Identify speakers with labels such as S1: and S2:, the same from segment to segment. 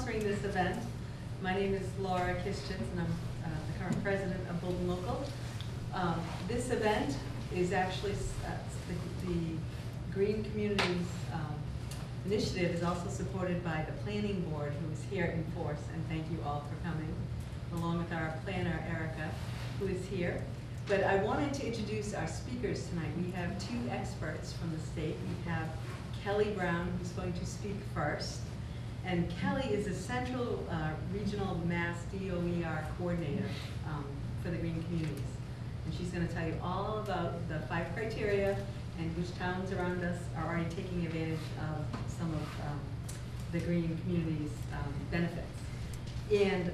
S1: sponsoring this event. My name is Laura Kischitz, and I'm the current president of Bolton Local. This event is actually the Green Communities initiative is also supported by the planning board, who is here in force, and thank you all for coming, along with our planner, Erica, who is here. But I wanted to introduce our speakers tonight. We have two experts from the state. We have Kelly Brown, who's going to speak first. And Kelly is a Central Regional Mass DOER coordinator for the Green Communities. And she's going to tell you all about the 5 criteria and which towns around us are already taking advantage of some of the Green Communities benefits. And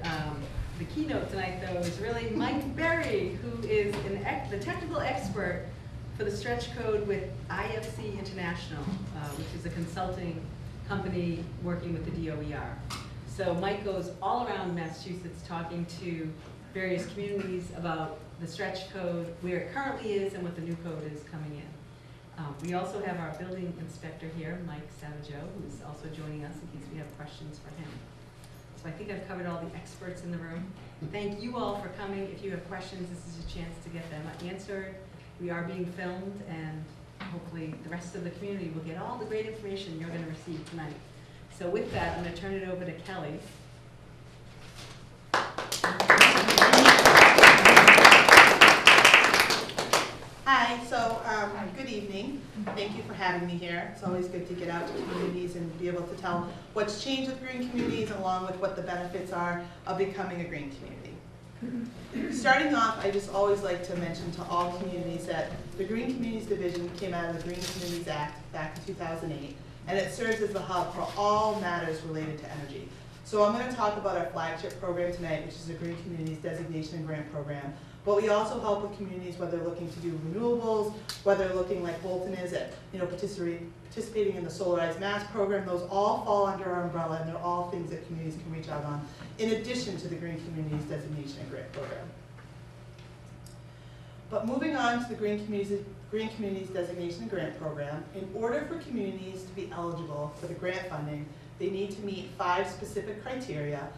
S1: the keynote tonight, though, is really Mike Berry, who is the technical expert for the stretch code with IFC International, which is a consulting company working with the DOER. So Mike goes all around Massachusetts talking to various communities about the stretch code, where it currently is, and what the new code is coming in. We also have our building inspector here, Mike Savageau, who's also joining us in case we have questions for him. So I think I've covered all the experts in the room. Thank you all for coming. If you have questions, this is a chance to get them answered. We are being filmed, and hopefully the rest of the community will get all the great information you're going to receive tonight. So with that, I'm going to turn it over to Kelly.
S2: Hi, so good evening. Thank you for having me here. It's always good to get out to communities and be able to tell what's changed with green communities, along with what the benefits are of becoming a green community. Starting off, I just always like to mention to all communities that the Green Communities Division came out of the Green Communities Act back in 2008, and it serves as the hub for all matters related to energy. So I'm going to talk about our flagship program tonight, which is the Green Communities Designation and Grant Program. But we also help with communities whether they're looking to do renewables, whether they're looking like Bolton is at participating in the Solarized Mass program. Those all fall under our umbrella, and they're all things that communities can reach out on, in addition to the Green Communities Designation and Grant Program. But moving on to the Green Communities Designation and Grant Program, in order for communities to be eligible for the grant funding, they need to meet 5 specific criteria,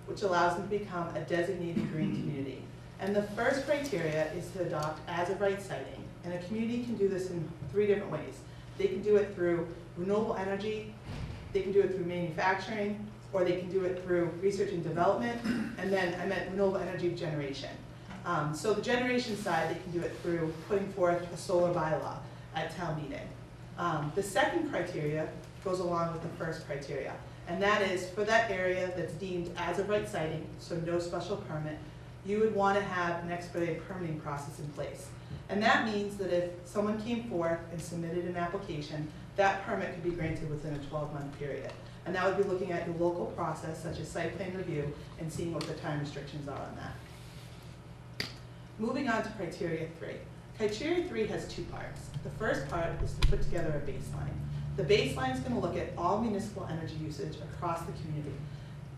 S2: which allows them to become a designated green community. And the first criteria is to adopt as-of-right siting. And a community can do this in 3 different ways. They can do it through renewable energy, they can do it through manufacturing, or they can do it through research and development, and then I meant renewable energy generation. So the generation side, they can do it through putting forth a solar bylaw at town meeting. The second criteria goes along with the first criteria, and that is for that area that's deemed as-of-right siting, so no special permit, you would want to have an expedited permitting process in place. And that means that if someone came forth and submitted an application, that permit could be granted within a 12-month period. And that would be looking at your local process, such as site plan review, and seeing what the time restrictions are on that. Moving on to criteria 3. Criteria 3 has 2 parts. The first part is to put together a baseline. The baseline is going to look at all municipal energy usage across the community.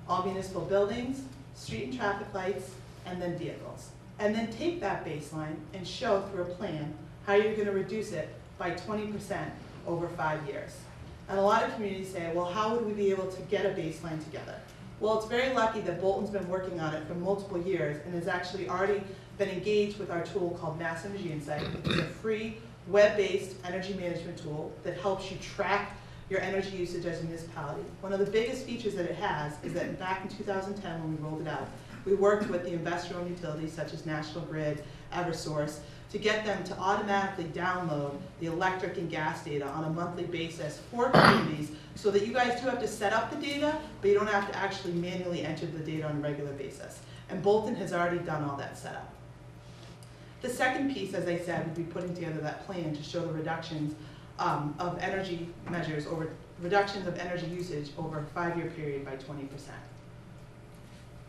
S2: All municipal buildings, street and traffic lights, and then vehicles. And then take that baseline and show through a plan how you're going to reduce it by 20% over 5 years. And a lot of communities say, well, how would we be able to get a baseline together? Well, it's very lucky that Bolton's been working on it for multiple years and has actually already been engaged with our tool called Mass Energy Insight, which is a free web-based energy management tool that helps you track your energy usage as a municipality. One of the biggest features that it has is that back in 2010 when we rolled it out, we worked with the investor-owned utilities such as National Grid, Eversource, to get them to automatically download the electric and gas data on a monthly basis for communities, so that you guys do have to set up the data, but you don't have to actually manually enter the data on a regular basis. And Bolton has already done all that setup. The second piece, as I said, would be putting together that plan to show the reductions of energy measures reductions of energy usage over a 5-year period by 20%.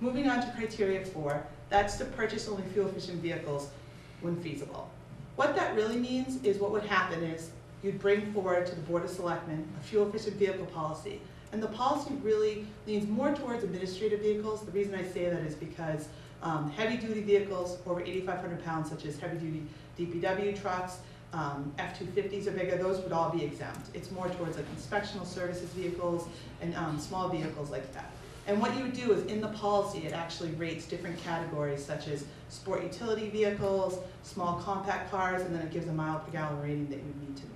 S2: Moving on to criteria 4, that's to purchase only fuel-efficient vehicles when feasible. What that really means is what would happen is you'd bring forward to the Board of Selectmen a fuel-efficient vehicle policy. And the policy really leans more towards administrative vehicles. The reason I say that is because heavy-duty vehicles over 8,500 pounds, such as heavy-duty DPW trucks, F-250s or bigger, those would all be exempt. It's more towards like inspectional services vehicles and small vehicles like that. And what you would do is in the policy, it actually rates different categories such as sport utility vehicles, small compact cars, and then it gives a mile per gallon rating that you would need to meet.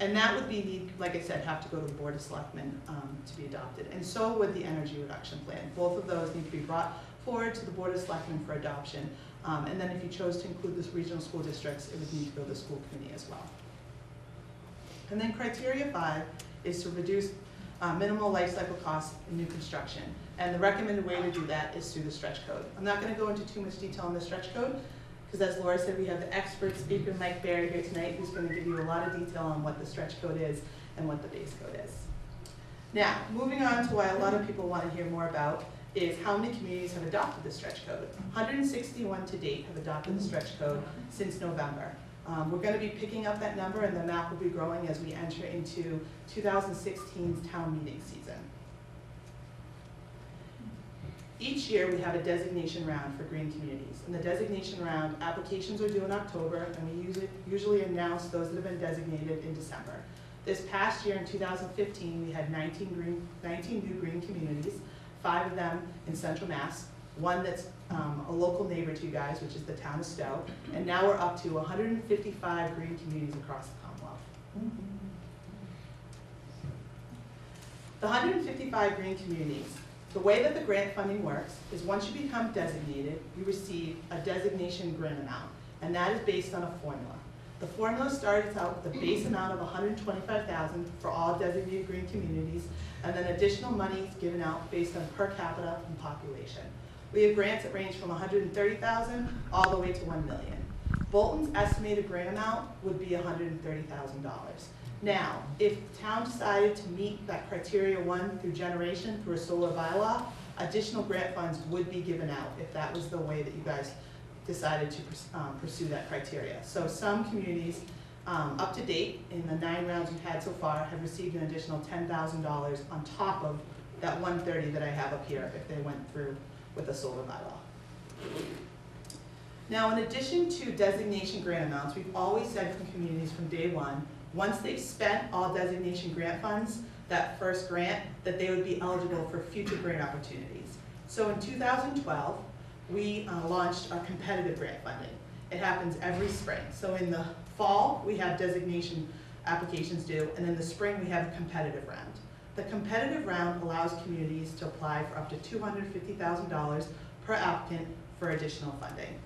S2: And that would be, like I said, have to go to the Board of Selectmen to be adopted. And so would the energy reduction plan. Both of those need to be brought forward to the Board of Selectmen for adoption. And then if you chose to include this regional school districts, it would need to go to the school committee as well. And then criteria 5 is to reduce minimal life cycle costs in new construction. And the recommended way to do that is through the stretch code. I'm not going to go into too much detail on the stretch code, because as Laura said, we have the expert speaker, Mike Barry, here tonight, who's going to give you a lot of detail on what the stretch code is and what the base code is. Now, moving on to why a lot of people want to hear more about is how many communities have adopted the stretch code. 161 to date have adopted the stretch code since November. We're going to be picking up that number, and the map will be growing as we enter into 2016's town meeting season. Each year we have a designation round for green communities. In the designation round, applications are due in October, and we usually announce those that have been designated in December. This past year, in 2015, we had 19 new green communities, 5 of them in Central Mass, one that's a local neighbor to you guys, which is the town of Stowe, and now we're up to 155 green communities across the Commonwealth. The 155 green communities, the way that the grant funding works is once you become designated, you receive a designation grant amount, and that is based on a formula. The formula starts out with a base amount of $125,000 for all designated green communities, and then additional money is given out based on per capita and population. We have grants that range from $130,000 all the way to $1 million. Bolton's estimated grant amount would be $130,000. Now, if the town decided to meet that criteria 1 through generation through a solar bylaw, additional grant funds would be given out if that was the way that you guys decided to pursue that criteria. So some communities, up to date, in the 9 rounds we've had so far, have received an additional $10,000 on top of that $130,000 that I have up here if they went through with a solar bylaw. Now, in addition to designation grant amounts, we've always said from communities from day one, once they've spent all designation grant funds, that first grant, that they would be eligible for future grant opportunities. So in 2012, we launched our competitive grant funding. It happens every spring. So in the fall, we have designation applications due, and in the spring, we have a competitive round. The competitive round allows communities to apply for up to $250,000 per applicant for additional funding.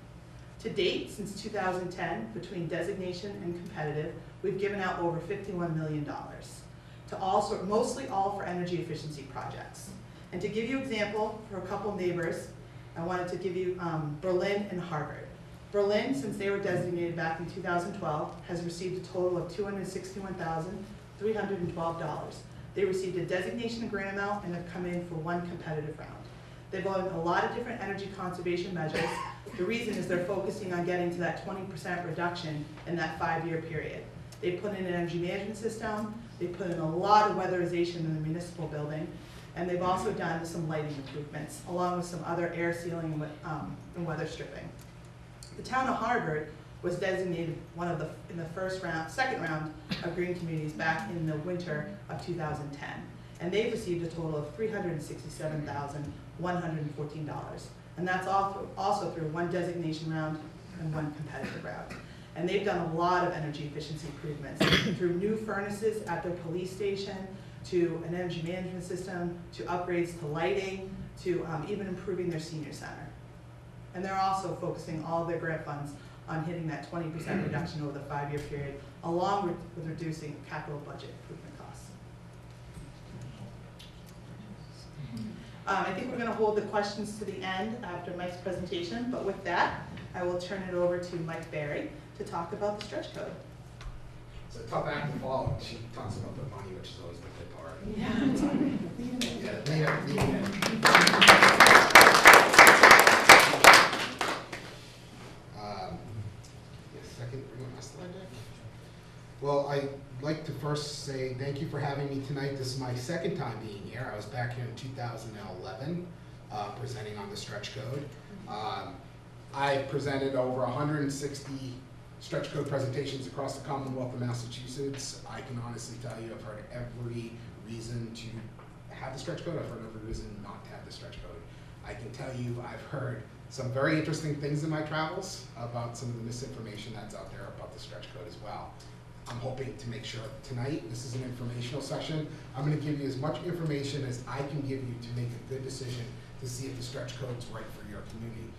S2: To date, since 2010, between designation and competitive, we've given out over $51 million to mostly all for energy efficiency projects. And to give you an example, for a couple neighbors, I wanted to give you Berlin and Harvard. Berlin, since they were designated back in 2012, has received a total of $261,312. They received a designation grant amount and have come in for 1 competitive round. They've done a lot of different energy conservation measures. The reason is they're focusing on getting to that 20% reduction in that 5-year period. They put in an energy management system, they put in a lot of weatherization in the municipal building, and they've also done some lighting improvements, along with some other air sealing and weather stripping. The town of Harvard was designated in the second round of green communities back in the winter of 2010. And they've received a total of $367,114. And that's also through 1 designation round and 1 competitive round. And they've done a lot of energy efficiency improvements through new furnaces at their police station, to an energy management system, to upgrades to lighting, to even improving their senior center. And they're also focusing all of their grant funds on hitting that 20% reduction over the 5-year period, along with reducing capital budget improvement costs. I think we're going to hold the questions to the end after Mike's presentation, but with that, I will turn it over to Mike Barry to talk about the stretch code.
S3: It's a tough act to follow. She talks about the money, which is always the good part.
S2: Yeah, it's all right.
S3: Second, bring up my slide deck. Well, I'd like to first say thank you for having me tonight. This is my second time being here. I was back here in 2011 presenting on the stretch code. I presented over 160 stretch code presentations across the Commonwealth of Massachusetts. I can honestly tell you I've heard every reason to have the stretch code. I've heard every reason not to have the stretch code. I can tell you I've heard some very interesting things in my travels about some of the misinformation that's out there about the stretch code as well. I'm hoping to make sure that tonight, this is an informational session. I'm going to give you as much information as I can give you to make a good decision to see if the stretch code is right for your community.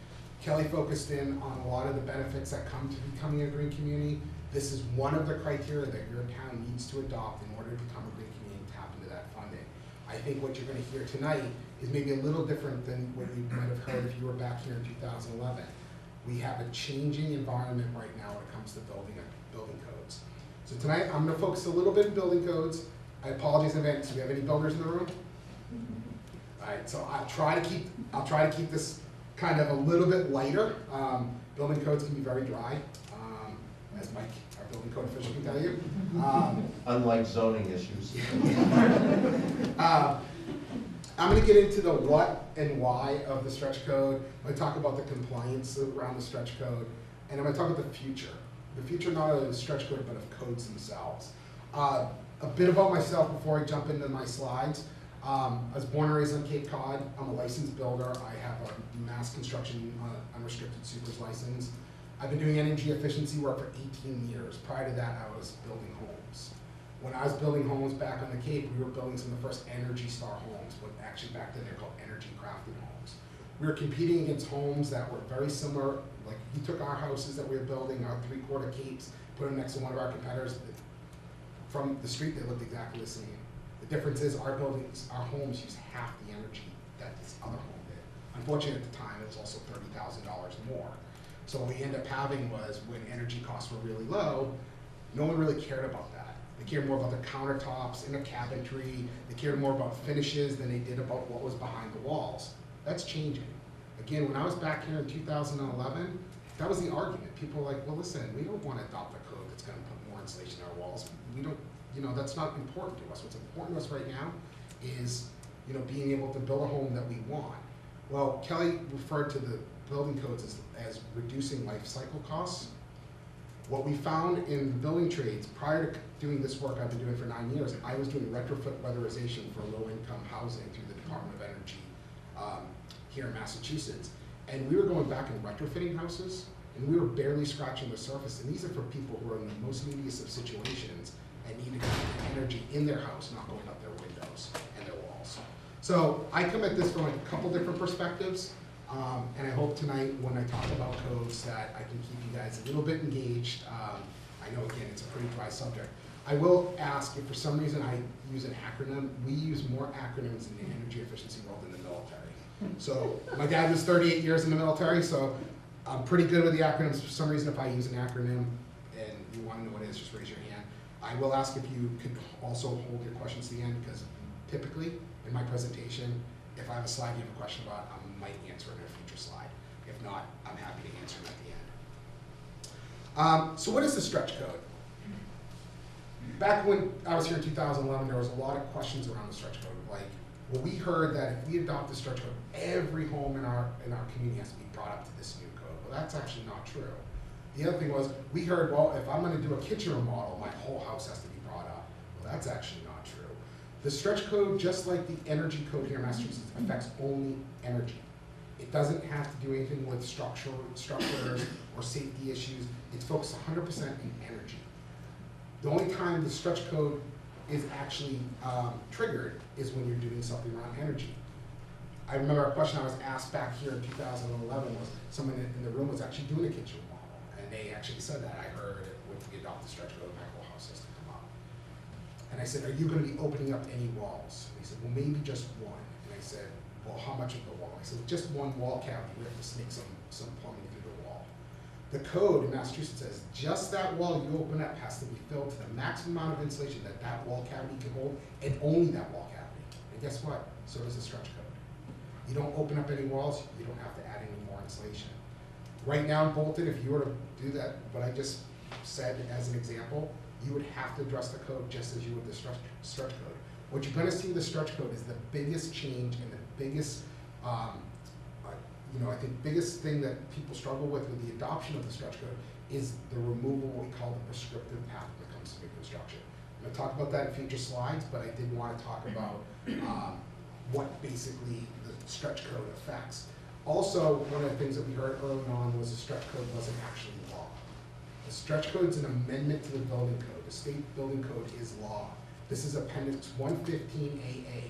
S3: Kelly focused in on a lot of the benefits that come to becoming a green community. This is one of the criteria that your town needs to adopt in order to become a green community and tap into that funding. I think what you're going to hear tonight is maybe a little different than what you might have heard if you were back here in 2011. We have a changing environment right now when it comes to building codes. So tonight I'm going to focus a little bit on building codes. I apologize in advance. Do we have any builders in the room? All right, so I'll try to keep this kind of a little bit lighter. Building codes can be very dry, as Mike, our building code official, can tell you.
S4: Unlike zoning issues.
S3: I'm going to get into the what and why of the stretch code. I'm going to talk about the compliance around the stretch code, and I'm going to talk about the future. The future not only of the stretch code, but of codes themselves. A bit about myself before I jump into my slides. I was born and raised on Cape Cod. I'm a licensed builder. I have a mass construction unrestricted supers license. I've been doing energy efficiency work for 18 years. Prior to that, I was building homes. When I was building homes back on the Cape, we were building some of the first Energy Star homes, but actually back then they're called energy crafted homes. We were competing against homes that were very similar. Like, we took our houses that we were building, our 3/4 Capes, put them next to one of our competitors. From the street, they looked exactly the same. The difference is our buildings, our homes use half the energy that this other home did. Unfortunately, at the time, it was also $30,000 more. So what we ended up having was, when energy costs were really low, no one really cared about that. They cared more about the countertops and the cabinetry. They cared more about finishes than they did about what was behind the walls. That's changing. Again, when I was back here in 2011, that was the argument. People were like, well, listen, we don't want to adopt a code that's going to put more insulation in our walls. We don't, that's not important to us. What's important to us right now is, being able to build a home that we want. Well, Kelly referred to the building codes as reducing life cycle costs. What we found in the building trades, prior to doing this work I've been doing for 9 years, I was doing retrofit weatherization for low-income housing through the Department of Energy here in Massachusetts. And we were going back and retrofitting houses, and we were barely scratching the surface. And these are for people who are in the most neediest of situations and need to get energy in their house, not going up their windows and their walls. So I come at this from a couple different perspectives. And I hope tonight, when I talk about codes, that I can keep you guys a little bit engaged. I know, again, it's a pretty dry subject. I will ask if for some reason I use an acronym. We use more acronyms in the energy efficiency world than the military. So my dad was 38 years in the military, so I'm pretty good with the acronyms. For some reason, if I use an acronym and you want to know what it is, just raise your hand. I will ask if you could also hold your questions to the end, because typically in my presentation, if I have a slide you have a question about, I might answer it in a future slide. If not, I'm happy to answer it at the end. So what is the stretch code? Back when I was here in 2011, there was a lot of questions around the stretch code. Like, well, we heard that if we adopt the stretch code, every home in our community has to be brought up to this new code. Well, that's actually not true. The other thing was, we heard, well, if I'm going to do a kitchen remodel, my whole house has to be brought up. Well, that's actually not true. The stretch code, just like the energy code here in Massachusetts, affects only energy. It doesn't have to do anything with structure or safety issues. It's focused 100% in energy. The only time the stretch code is actually triggered is when you're doing something around energy. I remember a question I was asked back here in 2011 was, someone in the room was actually doing a kitchen remodel, and they actually said that. I heard it, when we adopt the stretch code, my whole house has to come up. And I said, are you going to be opening up any walls? And he said, well, maybe just one. And I said, well, how much of the wall? I said, just one wall cavity. We have to sneak some plumbing through the wall. The code in Massachusetts says just that wall you open up has to be filled to the maximum amount of insulation that that wall cavity can hold, and only that wall cavity. And guess what? So does the stretch code. You don't open up any walls, you don't have to add any more insulation. Right now in Bolton, if you were to do that, what I just said as an example, you would have to address the code just as you would the stretch code. What you're going to see with the stretch code is the biggest change and the biggest, I think biggest thing that people struggle with the adoption of the stretch code is the removal of what we call the prescriptive path when it comes to new construction. I'm gonna talk about that in future slides, but I did want to talk about what basically the stretch code affects. Also, one of the things that we heard early on was the stretch code wasn't actually law. The stretch code is an amendment to the building code. The state building code is law. This is Appendix 115AA.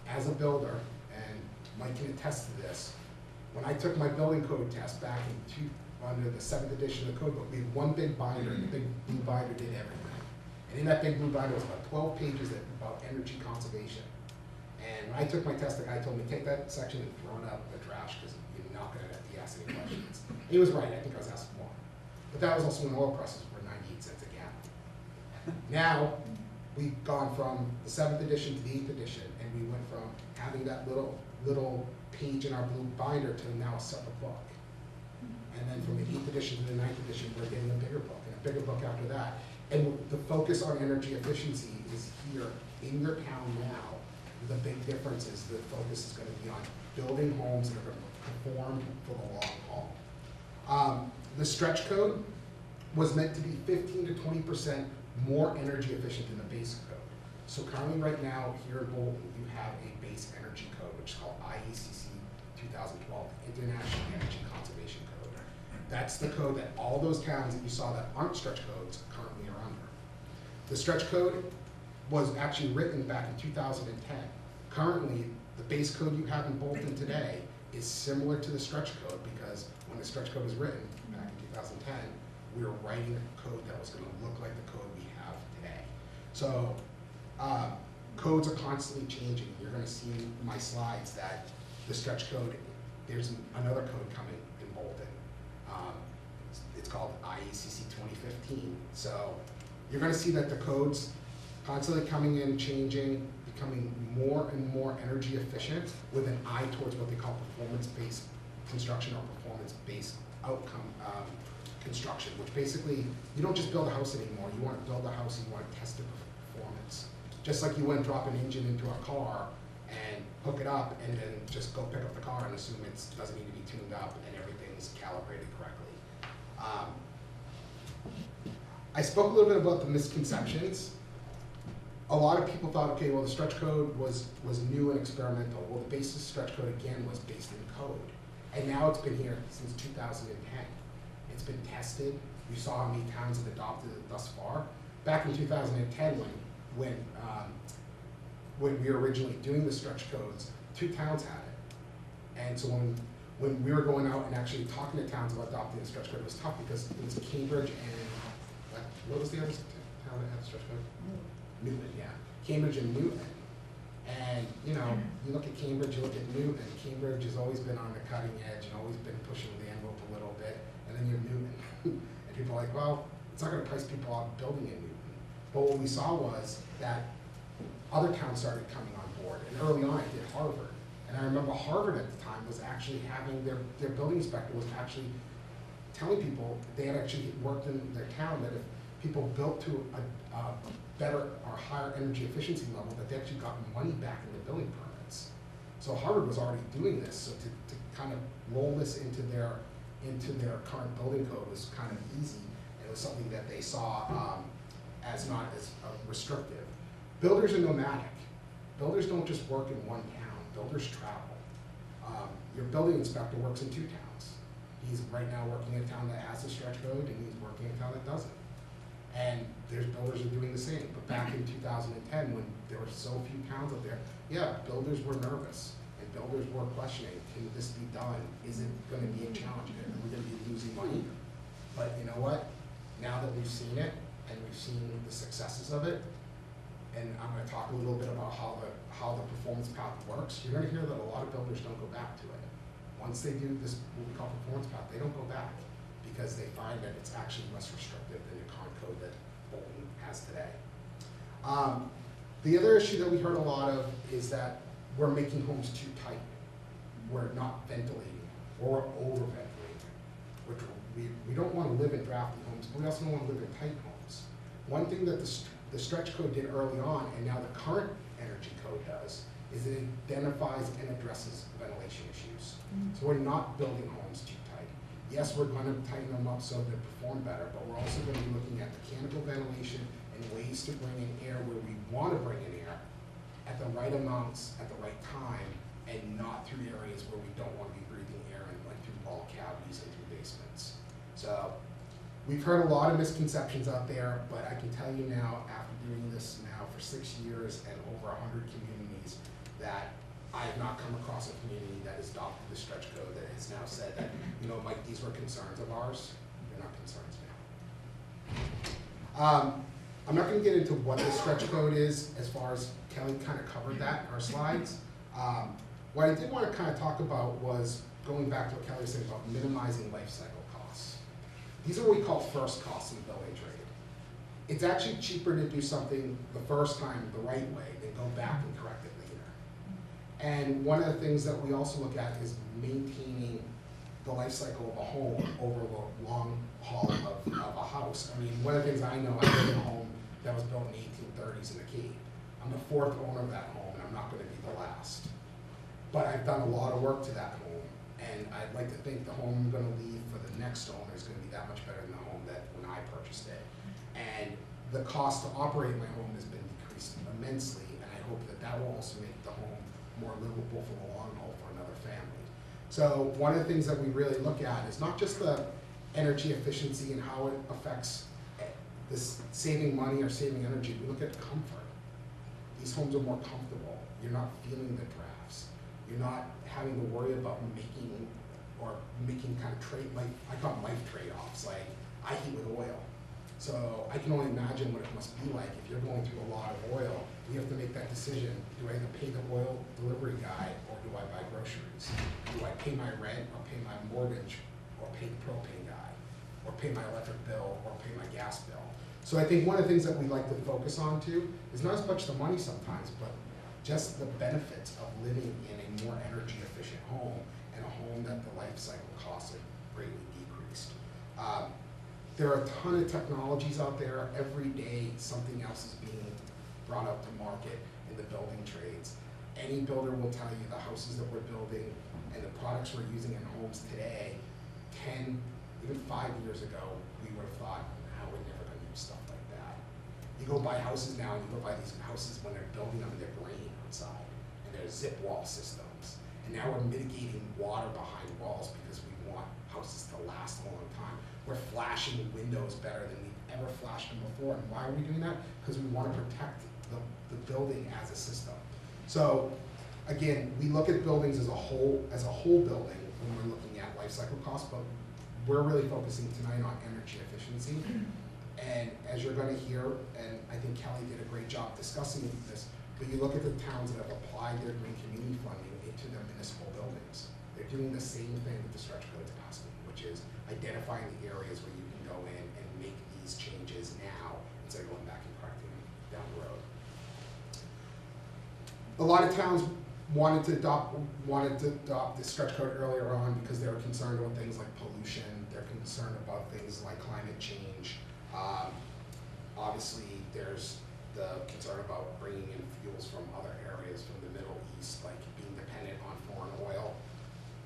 S3: As a builder, and Mike can attest to this, when I took my building code test back under the 7th edition of the code book, we had one big binder, and the big blue binder did everything. And in that big blue binder was about 12 pages about energy conservation. And when I took my test, the guy told me, take that section and throw it out in the trash, because you're not gonna be asking any questions. He was right, I think I was asking more. But that was also when oil prices were 98 cents a gallon. Now, we've gone from the 7th edition to the 8th edition, and we went from having that little page in our blue binder to now a separate book. And then from the 8th edition to the 9th edition, we're getting a bigger book, and a bigger book after that. And the focus on energy efficiency is here in your town now. The big difference is the focus is going to be on building homes that are going to perform for the long haul. The stretch code was meant to be 15 to 20% more energy efficient than the base code. So currently right now here in Bolton, you have a base energy code, which is called IECC 2012, International Energy Conservation Code. That's the code that all those towns that you saw that aren't stretch codes currently are under. The stretch code was actually written back in 2010. Currently, the base code you have in Bolton today is similar to the stretch code, because when the stretch code was written back in 2010, we were writing a code that was going to look like the code we have today. So codes are constantly changing. You're going to see in my slides that the stretch code, there's another code coming in Bolton. It's called IECC 2015. So you're going to see that the codes constantly coming in, changing, becoming more and more energy efficient with an eye towards what they call performance-based construction or performance-based outcome construction, which basically, you don't just build a house anymore. You want to build a house and you want to test the performance. Just like you wouldn't drop an engine into a car and hook it up and then just go pick up the car and assume it doesn't need to be tuned up and everything's calibrated correctly. I spoke a little bit about the misconceptions. A lot of people thought, okay, well, the stretch code was new and experimental. Well, the basis stretch code, again, was based in code. And now it's been here since 2010. It's been tested. You saw how many towns have adopted it thus far. Back in 2010, when we were originally doing the stretch codes, 2 towns had it. And so when we were going out and actually talking to towns about adopting the stretch code, it was tough because it was Cambridge and, what was the other town that had the stretch code? Newton, yeah. Cambridge and Newton. And, you know, you look at Cambridge, you look at Newton. Cambridge has always been on the cutting edge and always been pushing the envelope a little bit. And then you have Newton. And people are like, well, it's not going to price people out building in Newton. But what we saw was that other towns started coming on board. And early on, I did Harvard. And I remember Harvard at the time was actually having their building inspector was actually telling people they had actually worked in their town that if people built to a better or higher energy efficiency level, that they actually got money back in the building permits. So Harvard was already doing this. So to kind of roll this into their current building code was kind of easy. It was something that they saw as not as restrictive. Builders are nomadic. Builders don't just work in one town. Builders travel. Your building inspector works in 2 towns. He's right now working in a town that has a stretch code, and he's working in a town that doesn't. And there's builders are doing the same. But back in 2010, when there were so few towns out there, yeah, builders were nervous. And builders were questioning, can this be done? Is it going to be a challenge? Are we going to be losing money? But you know what? Now that we've seen it, and we've seen the successes of it, and I'm going to talk a little bit about how the performance path works, you're going to hear that a lot of builders don't go back to it. Once they do this, what we call performance path, they don't go back because they find that it's actually less restrictive than the current code that Bolton has today. The other issue that we heard a lot of is that we're making homes too tight. We're not ventilating, or we're over-ventilating. We don't want to live in drafty homes, but we also don't want to live in tight homes. One thing that the stretch code did early on, and now the current energy code does, is it identifies and addresses ventilation issues. So we're not building homes too tight. Yes, we're going to tighten them up so they perform better, but we're also going to be looking at mechanical ventilation and ways to bring in air where we want to bring in air at the right amounts, at the right time, and not through areas where we don't want to be breathing air in, like through wall cavities and through basements. So we've heard a lot of misconceptions out there, but I can tell you now, after doing this now for 6 years and over 100 communities, that I have not come across a community that has adopted the stretch code that has now said that, you know, Mike, these were concerns of ours. They're not concerns now. I'm not going to get into what the stretch code is, as far as Kelly kind of covered that in our slides. What I did want to kind of talk about was going back to what Kelly was saying about minimizing life cycle costs. These are what we call first costs in building trade. It's actually cheaper to do something the first time the right way than go back and correct it later. And one of the things that we also look at is maintaining the life cycle of a home over the long haul of a house. I mean, one of the things I know, I live in a home that was built in the 1830s in the Cape. I'm the 4th owner of that home, and I'm not going to be the last. But I've done a lot of work to that home, and I'd like to think the home I'm going to leave for the next owner is going to be that much better than the home that when I purchased it. And the cost to operate my home has been decreased immensely, and I hope that that will also make the home more livable for the long haul for another family. So one of the things that we really look at is not just the energy efficiency and how it affects this saving money or saving energy. We look at comfort. These homes are more comfortable. You're not feeling the drafts. You're not having to worry about making kind of I call them life trade-offs. Like, I heat with oil. So I can only imagine what it must be like if you're going through a lot of oil. You have to make that decision. Do I either pay the oil delivery guy, or do I buy groceries? Do I pay my rent, or pay my mortgage, or pay the propane guy, or pay my electric bill, or pay my gas bill? So I think one of the things that we like to focus on too is not as much the money sometimes, but just the benefits of living in a more energy efficient home, and a home that the life cycle costs have greatly decreased. There are a ton of technologies out there. Every day something else is being brought up to market in the building trades. Any builder will tell you the houses that we're building and the products we're using in homes today, 10, even 5 years ago, we would have thought, how we're never going to use stuff like that. You go buy houses now, and you go buy these houses when they're building them and they're green outside, and there's zip wall systems. And now we're mitigating water behind walls because we want houses to last a long time. We're flashing windows better than we've ever flashed them before. And why are we doing that? Because we want to protect the building as a system. So again, we look at buildings as a whole building when we're looking at life cycle costs, but we're really focusing tonight on energy efficiency. And as you're going to hear, and I think Kelly did a great job discussing this, but you look at the towns that have applied their green community funding into their municipal buildings. They're doing the same thing that the stretch code is asking, which is identifying the areas where you can go in and make these changes now instead of going back and correcting them down the road. A lot of towns wanted to adopt the stretch code earlier on because they were concerned about things like pollution. They're concerned about things like climate change. Obviously, there's the concern about bringing in fuels from other areas from the Middle East, like being dependent on foreign oil.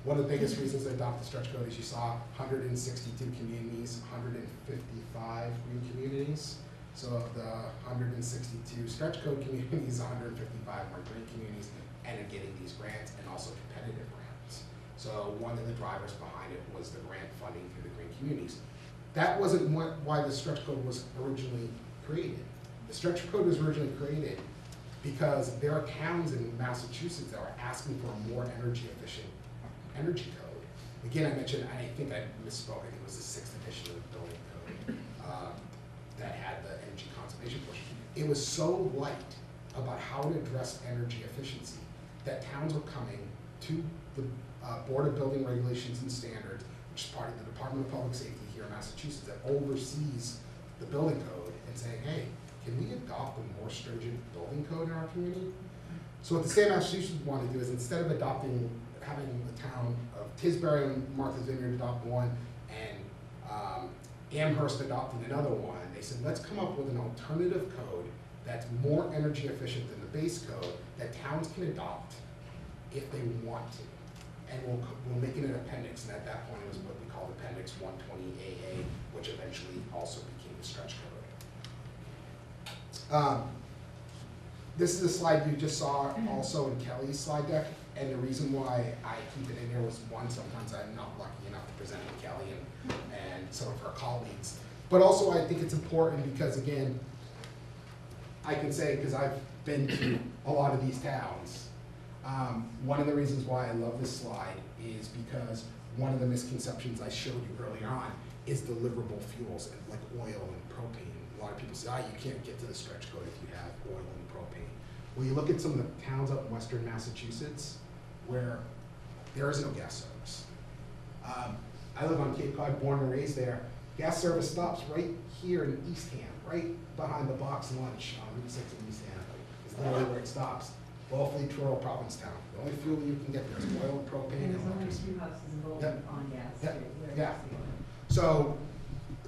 S3: One of the biggest reasons to adopt the stretch code is you saw 162 communities, 155 green communities. So of the 162 stretch code communities, 155 were green communities and are getting these grants, and also competitive grants. So one of the drivers behind it was the grant funding through the green communities. That wasn't why the stretch code was originally created. The stretch code was originally created because there are towns in Massachusetts that are asking for a more energy efficient energy code. Again, I mentioned, I think I misspoke, I think it was the 6th edition of the building code that had the energy conservation portion. It was so light about how to address energy efficiency that towns were coming to the Board of Building Regulations and Standards, which is part of the Department of Public Safety here in Massachusetts that oversees the building code, and saying, hey, can we adopt a more stringent building code in our community? So what the state of Massachusetts wanted to do is, instead of having the town of Tisbury and Martha's Vineyard adopt one, and Amherst adopting another one, they said, let's come up with an alternative code that's more energy efficient than the base code that towns can adopt if they want to. And we'll make it an appendix, and at that point it was what we called Appendix 120AA, which eventually also became the stretch code. This is a slide you just saw also in Kelly's slide deck, and the reason why I keep it in there was one, sometimes I'm not lucky enough to present with Kelly and some of her colleagues. But also I think it's important because, again, I can say, because I've been to a lot of these towns, one of the reasons why I love this slide is because one of the misconceptions I showed you earlier on is deliverable fuels like oil and propane. A lot of people say, you can't get to the stretch code if you have oil and propane. Well, you look at some of the towns up in western Massachusetts where there is no gas service. I live on Cape Cod, born and raised there. Gas service stops right here in Eastham, right behind the box lunch on Route 6 in Eastham. It's literally where it stops. Wellfleet, Truro, Provincetown. The only fuel you can get there is oil, propane,
S5: And
S3: and
S5: there's only
S3: electricity.
S5: 2 houses involved
S3: Yep.
S5: on gas.
S3: Yep.
S5: too, where
S3: Yeah.
S5: it's the oil.
S3: So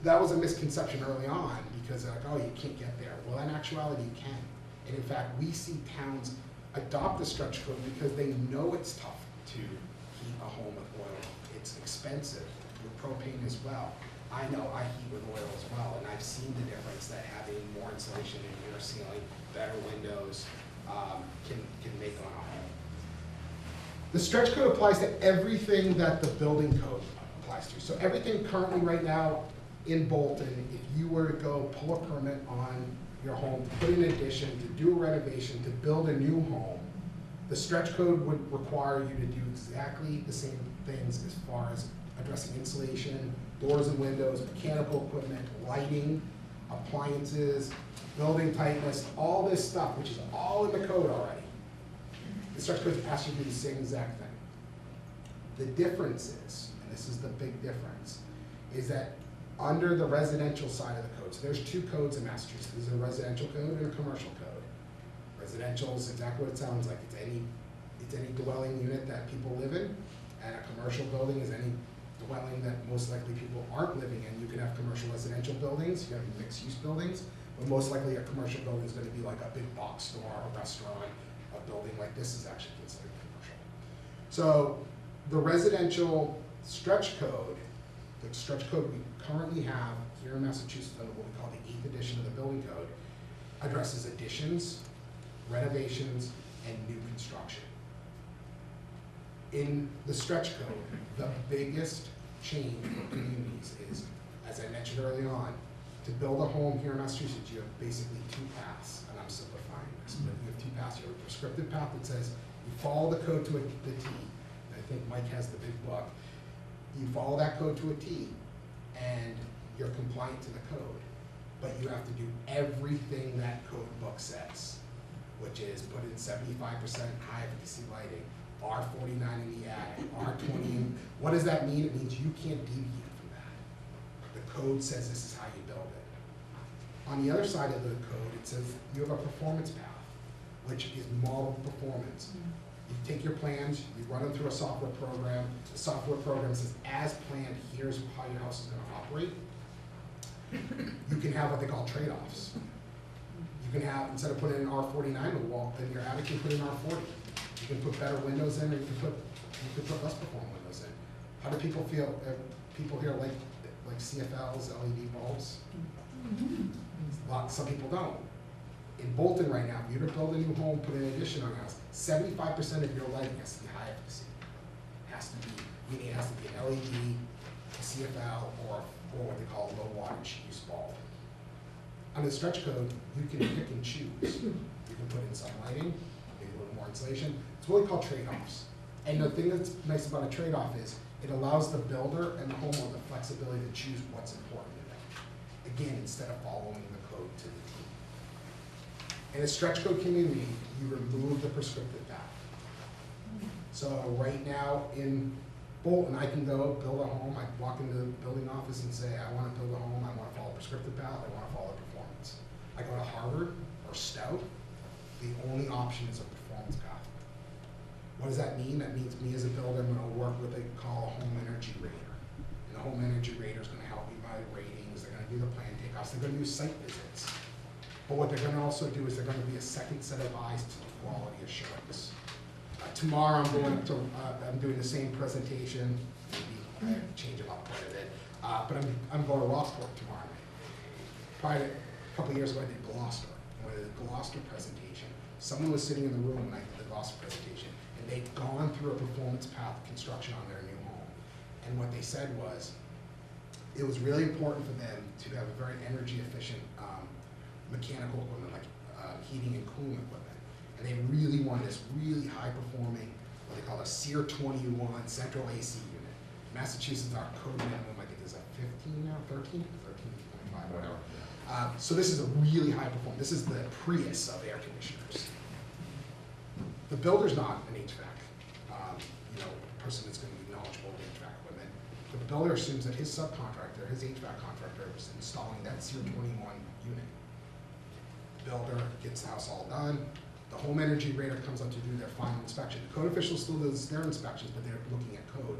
S3: that was a misconception early on because they're like, you can't get there. Well, in actuality, you can. And in fact, we see towns adopt the stretch code because they know it's tough to heat a home with oil. It's expensive with propane as well. I know I heat with oil as well, and I've seen the difference that having more insulation in your ceiling, better windows, can make on a home. The stretch code applies to everything that the building code applies to. So everything currently right now in Bolton, if you were to go pull a permit on your home, put in an addition, to do a renovation, to build a new home, the stretch code would require you to do exactly the same things as far as addressing insulation, doors and windows, mechanical equipment, lighting, appliances, building tightness, all this stuff, which is all in the code already. The stretch code asks you to do the same exact thing. The difference is, and this is the big difference, is that under the residential side of the code, so there's 2 codes in Massachusetts. There's a residential code and a commercial code. Residential is exactly what it sounds like. It's any dwelling unit that people live in, and a commercial building is any dwelling that most likely people aren't living in. You can have commercial residential buildings, you can have mixed-use buildings, but most likely a commercial building is going to be like a big box store, a restaurant, a building like this is actually considered commercial. So the residential stretch code, the stretch code we currently have here in Massachusetts under what we call the 8th edition of the building code, addresses additions, renovations, and new construction. In the stretch code, the biggest change for communities is, as I mentioned early on, to build a home here in Massachusetts, you have basically 2 paths, and I'm simplifying this, but you have 2 paths. You have a prescriptive path that says you follow the code to the T. I think Mike has the big book. You follow that code to a T, and you're compliant to the code. But you have to do everything that code book says, which is put in 75% high efficacy lighting, R49 in the attic, R20. What does that mean? It means you can't deviate from that. The code says this is how you build it. On the other side of the code, it says you have a performance path, which is model performance. You take your plans, you run them through a software program. The software program says, as planned, here's how your house is going to operate. You can have what they call trade-offs. You can have, instead of putting an R49 in the wall in your attic, you put an R40. You can put better windows in, or you can put less performing windows in. How do people feel? People here like CFLs, LED bulbs. Some people don't. In Bolton right now, if you're to build a new home, put an addition on a house, 75% of your lighting has to be high efficacy. Meaning it has to be an LED, a CFL, or what they call a low wattage use bulb. Under the stretch code, you can pick and choose. You can put in some lighting, maybe a little more insulation. It's what we call trade-offs. And the thing that's nice about a trade-off is it allows the builder and the homeowner the flexibility to choose what's important to them. Again, instead of following the code to the T. In a stretch code community, you remove the prescriptive path. So right now in Bolton, I can go build a home. I walk into the building office and say, I want to build a home. I want to follow prescriptive path. I want to follow performance. I go to Harvard or Stout. The only option is a performance path. What does that mean? That means me as a builder, I'm going to work with what they call a home energy rater. And the home energy rater is going to help me by ratings. They're going to do the plan takeoffs. They're going to do site visits. But what they're going to also do is they're going to be a second set of eyes to the quality assurance. Tomorrow I'm doing the same presentation. Maybe I change it up quite a bit. But I'm going to Rockport tomorrow night. Prior to a couple of years ago, I did Gloucester. And the Gloucester presentation. Someone was sitting in the room when I did the Gloucester presentation, and they'd gone through a performance path construction on their new home. And what they said was, it was really important for them to have a very energy efficient mechanical equipment, like heating and cooling equipment. And they really wanted this really high performing, what they call a SEER 21 central AC unit. Massachusetts, our code minimum, I think, is a 15 now, 13, 13.5, whatever. So this is a really high performance. This is the Prius of air conditioners. The builder's not an HVAC, person that's going to be knowledgeable of HVAC equipment. The builder assumes that his subcontractor, his HVAC contractor, is installing that SEER 21 unit. The builder gets the house all done. The home energy rater comes up to do their final inspection. The code official still does their inspections, but they're looking at code.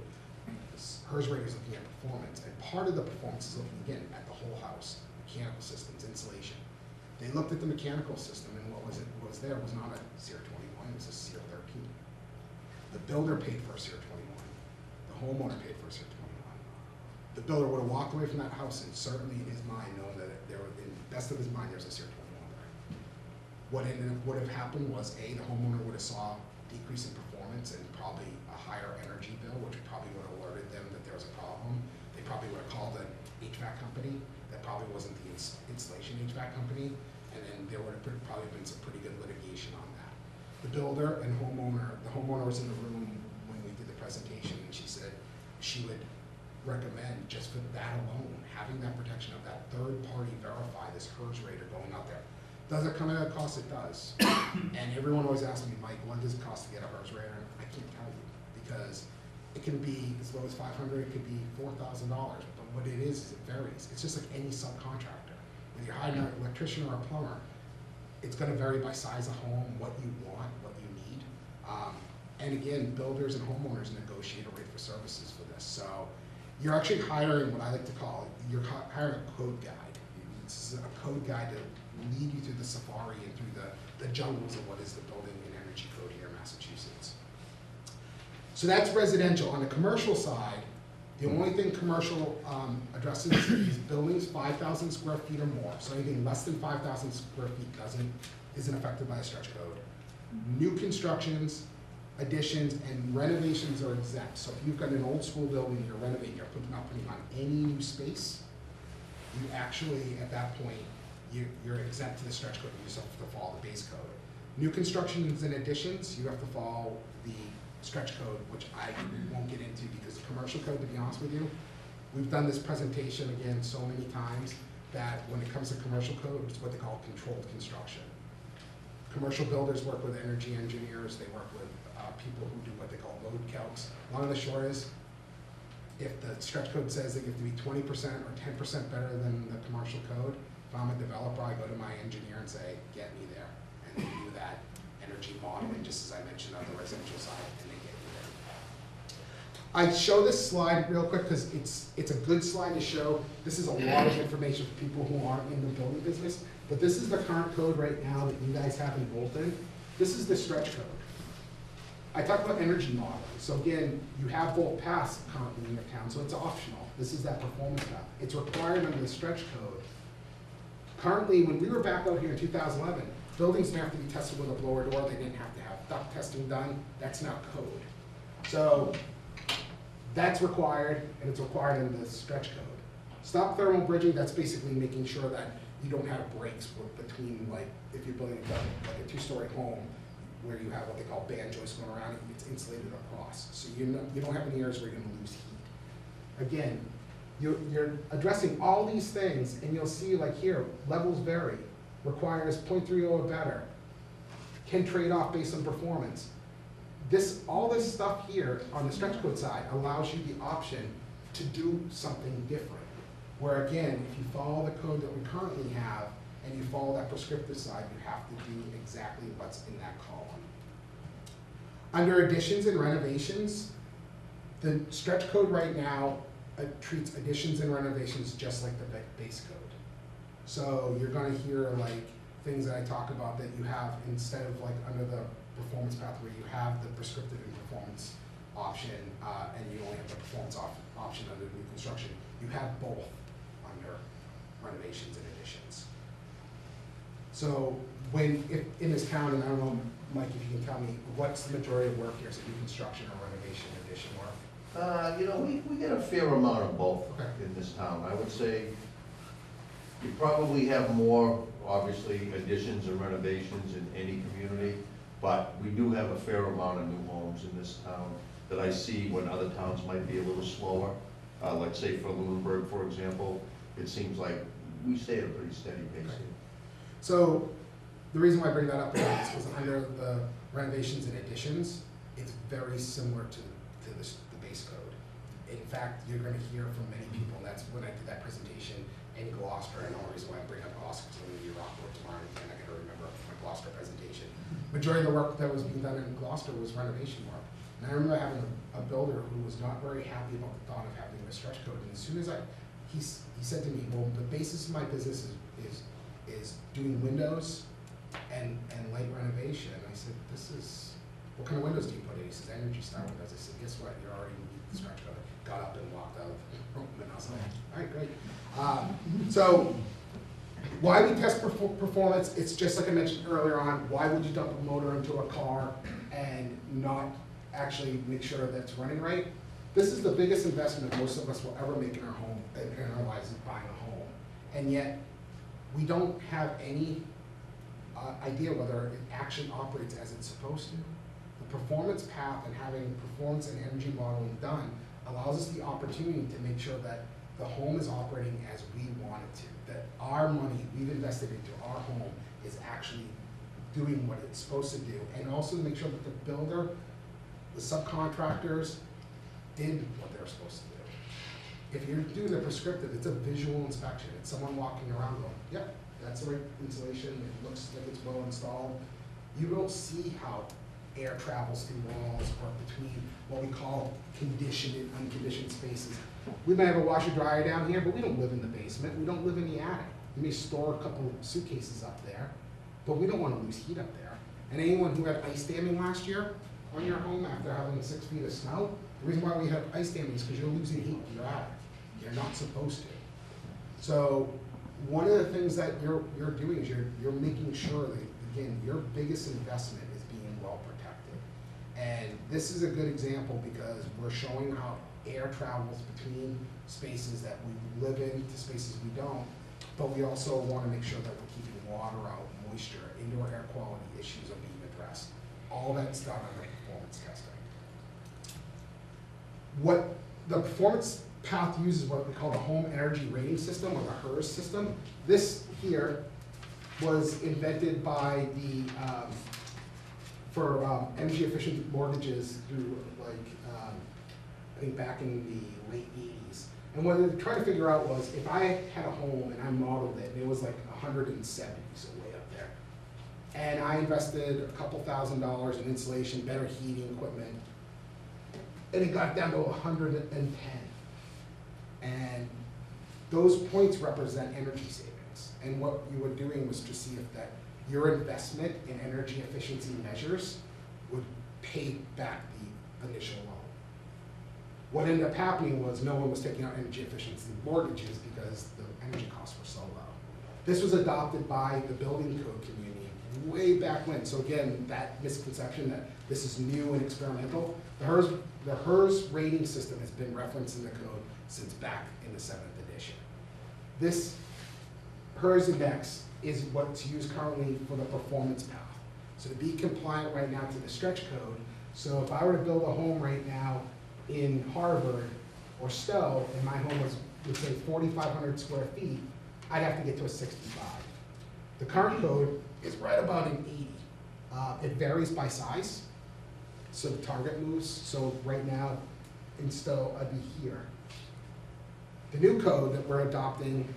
S3: HERS rater is looking at performance, and part of the performance is looking again at the whole house, mechanical systems, insulation. They looked at the mechanical system, and what was there was not a SEER 21, it was a SEER 13. The builder paid for a SEER 21. The homeowner paid for a SEER 21. The builder would have walked away from that house and certainly in his mind known that in the best of his mind there was a SEER 21 there. What would have happened was the homeowner would have saw decrease in performance and probably a higher energy bill, which probably would have alerted them that there was a problem. They probably would have called an HVAC company. That probably wasn't the installation HVAC company, and then there would have probably been some pretty good litigation on that. The builder and homeowner, the homeowner was in the room when we did the presentation, and she said she would recommend, just for that alone, having that protection of that third party verify this HERS rater going out there. Does it come at a cost? It does. And everyone always asks me, Mike, what does it cost to get a HERS rater? I can't tell you, because it can be as low as $500, it could be $4,000, but what it is it varies. It's just like any subcontractor. When you're hiring an electrician or a plumber, it's gonna vary by size of home, what you want, what you need. And again, builders and homeowners negotiate a rate for services for this. So you're actually hiring what I like to call, you're hiring a code guide. This is a code guide to lead you through the safari and through the jungles of what is the building and energy code here in Massachusetts. So that's residential. On the commercial side, the only thing commercial addresses is buildings 5,000 square feet or more. So anything less than 5,000 square feet isn't affected by a stretch code. New constructions, additions, and renovations are exempt. So if you've got an old school building you're renovating, you're not putting on any new space, you actually, at that point, you're exempt to the stretch code. You just have to follow the base code. New constructions and additions, you have to follow the stretch code, which I won't get into because the commercial code, to be honest with you, we've done this presentation again so many times that when it comes to commercial code, it's what they call controlled construction. Commercial builders work with energy engineers, they work with people who do what they call load calcs. Long and the short is, if the stretch code says that you have to be 20% or 10% better than the commercial code, if I'm a developer, I go to my engineer and say, get me there. And they do that energy modeling, just as I mentioned on the residential side, and they get you there. I show this slide real quick because it's a good slide to show. This is a lot of information for people who aren't in the building business, but this is the current code right now that you guys have in Bolton. This is the stretch code. I talked about energy modeling. So again, you have both paths currently in your town, so it's optional. This is that performance path. It's required under the stretch code. Currently, when we were back out here in 2011, buildings didn't have to be tested with a blower door. They didn't have to have duct testing done. That's now code. So that's required, and it's required in the stretch code. Stop thermal bridging, that's basically making sure that you don't have breaks between, like, if you're building like a two-story home, where you have what they call band joists going around, it's insulated across. So you don't have any areas where you're gonna lose heat. Again, you're addressing all these things, and you'll see, like here, levels vary, requires 0.30 or better, can trade off based on performance. All this stuff here on the stretch code side allows you the option to do something different. Where again, if you follow the code that we currently have, and you follow that prescriptive side, you have to do exactly what's in that column. Under additions and renovations, the stretch code right now treats additions and renovations just like the base code. So you're gonna hear like things that I talk about that you have instead of like under the performance path where you have the prescriptive and performance option and you only have the performance option under new construction. You have both under renovations and additions. So if in this town, and I don't know, Mike, if you can tell me, what's the majority of work here? Is it new construction or renovation, addition work?
S4: You know, we get a fair amount of both
S3: Okay.
S4: in this town. I would say you probably have more, obviously, additions and renovations in any community, but we do have a fair amount of new homes in this town that I see when other towns might be a little slower. Let's say for Lunenburg, for example, it seems like we stay at a pretty steady pace.
S3: Okay. So the reason why I bring that up is because under the renovations and additions, it's very similar to the base code. In fact, you're going to hear from many people, and that's when I did that presentation in Gloucester. And the only reason why I bring up Gloucester is I'm going to be Rockport tomorrow, and I got to remember my Gloucester presentation. Majority of the work that was being done in Gloucester was renovation work. And I remember having a builder who was not very happy about the thought of having a stretch code. And as soon as he said to me, well, the basis of my business is doing windows and light renovation. And I said, what kind of windows do you put in? He says, Energy Star windows. I said, guess what? You're already meeting the stretch code. Got up and walked out of the room, and I was like, all right, great. So why we test performance, it's just like I mentioned earlier on, why would you dump a motor into a car and not actually make sure that it's running right? This is the biggest investment most of us will ever make in our home, in our lives, is buying a home. And yet, we don't have any idea whether it actually operates as it's supposed to. The performance path and having performance and energy modeling done allows us the opportunity to make sure that the home is operating as we want it to, that our money we've invested into our home is actually doing what it's supposed to do, and also to make sure that the builder, the subcontractors, did what they were supposed to do. If you're doing the prescriptive, it's a visual inspection. It's someone walking around going, yep, that's the right insulation, it looks like it's well installed. You don't see how air travels through walls or between what we call conditioned and unconditioned spaces. We may have a washer dryer down here, but we don't live in the basement. We don't live in the attic. We may store a couple of suitcases up there, but we don't want to lose heat up there. And anyone who had ice damming last year on your home after having 6 feet of snow, the reason why we have ice damming is because you're losing heat in your attic. You're not supposed to. So one of the things that you're doing is you're making sure that, again, your biggest investment is being well protected. And this is a good example because we're showing how air travels between spaces that we live in to spaces we don't, but we also want to make sure that we're keeping water out, moisture, indoor air quality issues are being addressed. All that's done on the performance testing. What the performance path uses what we call the Home Energy Rating System, or the HERS system. This here was invented by the for energy efficient mortgages through I think back in the late 80s. And what they're trying to figure out was if I had a home and I modeled it, and it was like 170, so way up there. And I invested a couple $1,000s in insulation, better heating equipment, and it got down to 110. And those points represent energy savings. And what you were doing was to see if that your investment in energy efficiency measures would pay back the initial loan. What ended up happening was no one was taking out energy efficiency mortgages because the energy costs were so low. This was adopted by the building code community way back when. So again, that misconception that this is new and experimental, the HERS rating system has been referenced in the code since back in the 7th edition. This HERS index is what's used currently for the performance path. So to be compliant right now to the stretch code, so if I were to build a home right now in Harvard or Stowe, and my home was, let's say, 4,500 square feet, I'd have to get to a 65. The current code is right about an 80. It varies by size, so the target moves. So right now, in Stowe, I'd be here. The new code that we're adopting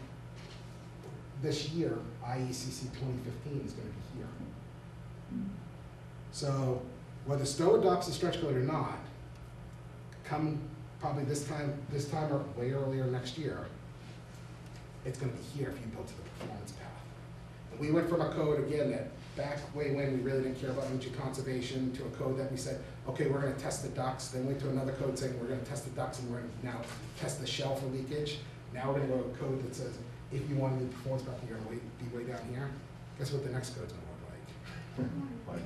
S3: this year, IECC 2015, is going to be here. So whether Stowe adopts the stretch code or not, come probably this time or way earlier next year, it's going to be here if you build to the performance path. And we went from a code, again, that back way when we really didn't care about energy conservation, to a code that we said, okay, we're going to test the ducts. Then went to another code saying we're going to test the ducts and we're going to now test the shell for leakage. Now we're going to go to a code that says if you want to do performance path, you're going to be way down here. Guess what the next code's gonna look like?
S4: But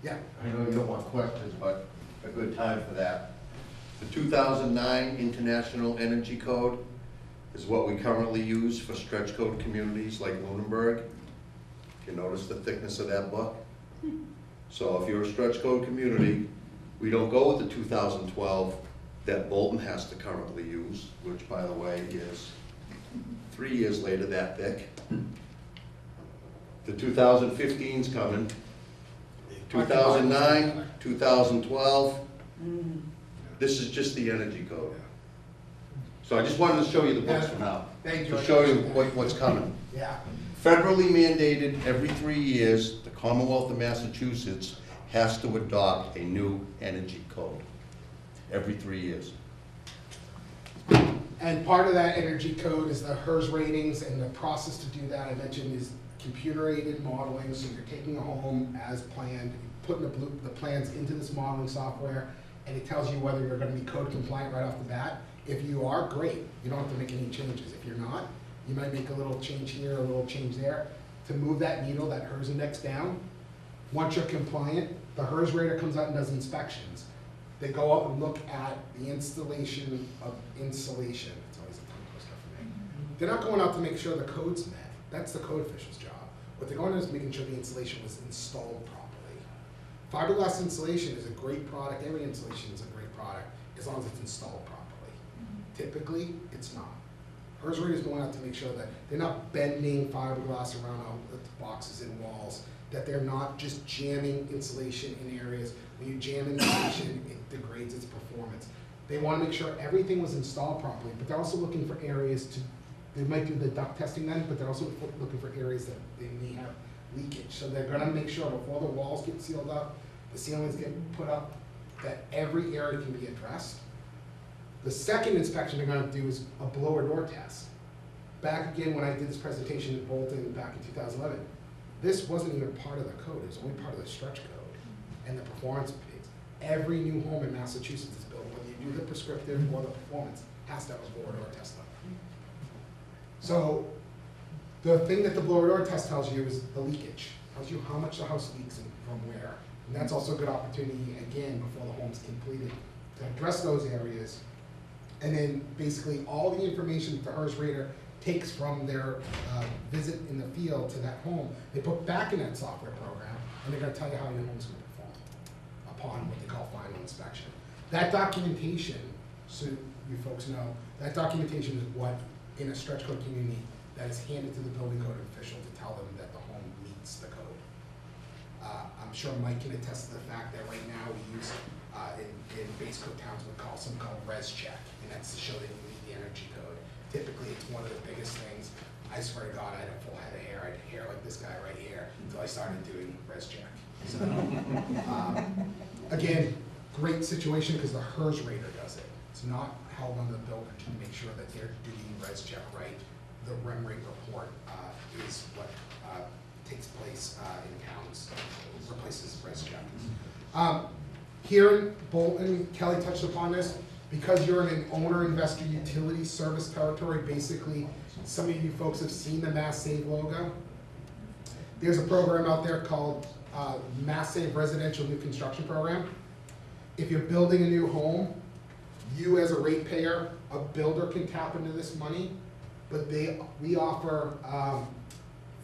S3: Yeah.
S4: I know you don't want questions, but a good time for that. The 2009 International Energy Code is what we currently use for stretch code communities like Lunenburg. If you notice the thickness of that book. So if you're a stretch code community, we don't go with the 2012 that Bolton has to currently use, which by the way is 3 years later that thick. The 2015's coming. 2009, 2012, this is just the energy code. So I just wanted to show you the books for now.
S3: Thank you.
S4: To show you what's coming.
S3: Yeah.
S4: Federally mandated every 3 years, the Commonwealth of Massachusetts has to adopt a new energy code. Every 3 years.
S3: And part of that energy code is the HERS ratings, and the process to do that, I mentioned, is computer-aided modeling. So you're taking a home as planned, putting the plans into this modeling software, and it tells you whether you're gonna be code compliant right off the bat. If you are, great, you don't have to make any changes. If you're not, you might make a little change here, a little change there, to move that needle, that HERS index down. Once you're compliant, the HERS rater comes out and does inspections. They go out and look at the installation of insulation. It's always a tongue twister for me. They're not going out to make sure the code's met. That's the code official's job. What they're going to do is making sure the insulation was installed properly. Fiberglass insulation is a great product. Every insulation is a great product as long as it's installed properly. Typically, it's not. HERS rater is going out to make sure that they're not bending fiberglass around boxes and walls, that they're not just jamming insulation in areas. When you jam insulation, it degrades its performance. They want to make sure everything was installed properly, but they're also looking for areas to, they might do the duct testing then, but they're also looking for areas that they may have leakage. So they're going to make sure before the walls get sealed up, the ceilings get put up, that every area can be addressed. The second inspection they're going to do is a blower door test. Back again when I did this presentation in Bolton back in 2011, this wasn't even part of the code, it was only part of the stretch code and the performance piece. Every new home in Massachusetts is built, whether you do the prescriptive or the performance, has to have a blower door test done. So the thing that the blower door test tells you is the leakage. Tells you how much the house leaks and from where. And that's also a good opportunity, again, before the home's completed, to address those areas. And then basically all the information that the HERS rater takes from their visit in the field to that home, they put back in that software program, and they're gonna tell you how your home's gonna perform upon what they call final inspection. That documentation, so you folks know, that documentation is what, in a stretch code community, that is handed to the building code official to tell them that the home meets the code. I'm sure Mike can attest to the fact that right now we use, in base code towns, we call something called res check, and that's to show that you meet the energy code. Typically, it's one of the biggest things. I swear to God, I had a full head of hair. I had hair like this guy right here until I started doing res check. So, again, great situation because the HERS rater does it. It's not held on the builder to make sure that they're doing res check right. The REM rate report is what takes place in towns, replaces res check. Here in Bolton, Kelly touched upon this, because you're in an owner investor utility service territory, basically, some of you folks have seen the Mass Save logo. There's a program out there called Mass Save Residential New Construction Program. If you're building a new home, you as a ratepayer, a builder can tap into this money, but we offer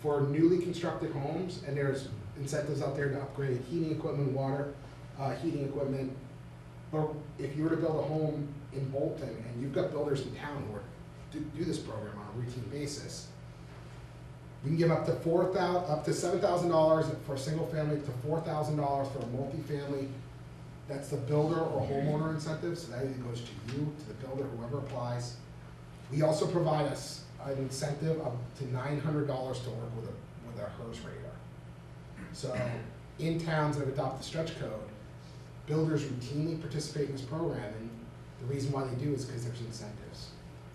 S3: for newly constructed homes, and there's incentives out there to upgrade heating equipment, water heating equipment. Or if you were to build a home in Bolton, and you've got builders in town who do this program on a routine basis, we can give up to $7,000 for a single family, to $4,000 for a multifamily. That's the builder or homeowner incentive, so that either goes to you, to the builder, whoever applies. We also provide us an incentive up to $900 to work with a HERS rater. So in towns that adopt the stretch code, builders routinely participate in this program, and the reason why they do is because there's incentives.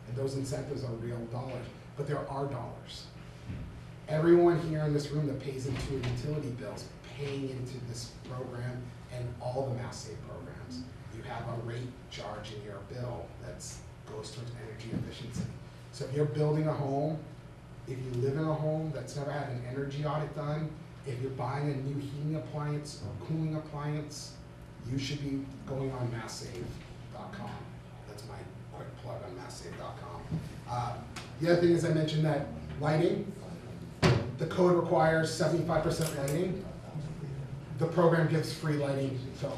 S3: And those incentives are real dollars, but there are dollars. Everyone here in this room that pays into a utility bill is paying into this program and all the Mass Save programs. You have a rate charge in your bill that goes towards energy efficiency. So if you're building a home if you live in a home that's never had an energy audit done, if you're buying a new heating appliance or cooling appliance, you should be going on masssave.com. That's my quick plug on masssave.com. The other thing is I mentioned that lighting, the code requires 75% lighting. The program gives free lighting, so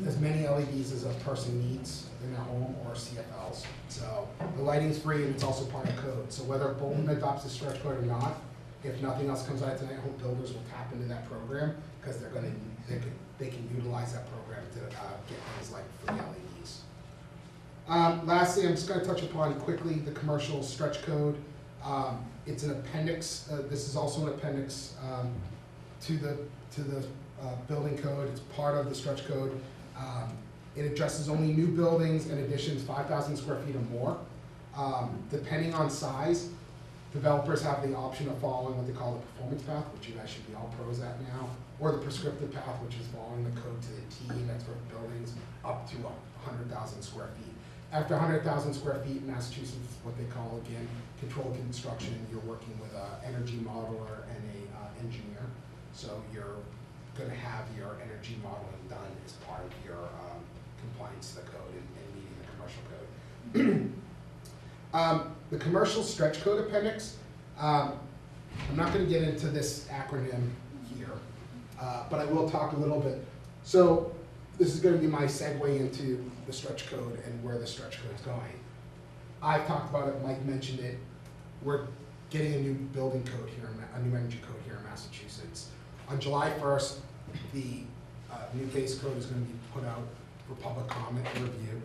S3: as many LEDs as a person needs in their home or CFLs. So the lighting's free and it's also part of code. So whether Bolton adopts the stretch code or not, if nothing else comes out tonight, I hope builders will tap into that program because they can utilize that program to get things like free LEDs. Lastly, I'm just going to touch upon quickly the commercial stretch code. It's an appendix. This is also an appendix to the building code. It's part of the stretch code. It addresses only new buildings and additions 5,000 square feet or more. Depending on size, developers have the option of following what they call the performance path, which you guys should be all pros at now, or the prescriptive path, which is following the code to the T, and that's for buildings up to 100,000 square feet. After 100,000 square feet in Massachusetts, what they call, again, controlled construction, you're working with an energy modeler and an engineer. So you're going to have your energy modeling done as part of your compliance to the code and meeting the commercial code. The commercial stretch code appendix, I'm not going to get into this acronym here, but I will talk a little bit. So this is going to be my segue into the stretch code and where the stretch code is going. I've talked about it, Mike mentioned it. We're getting a new building code here, a new energy code here in Massachusetts. On July 1st, the new base code is going to be put out for public comment and review.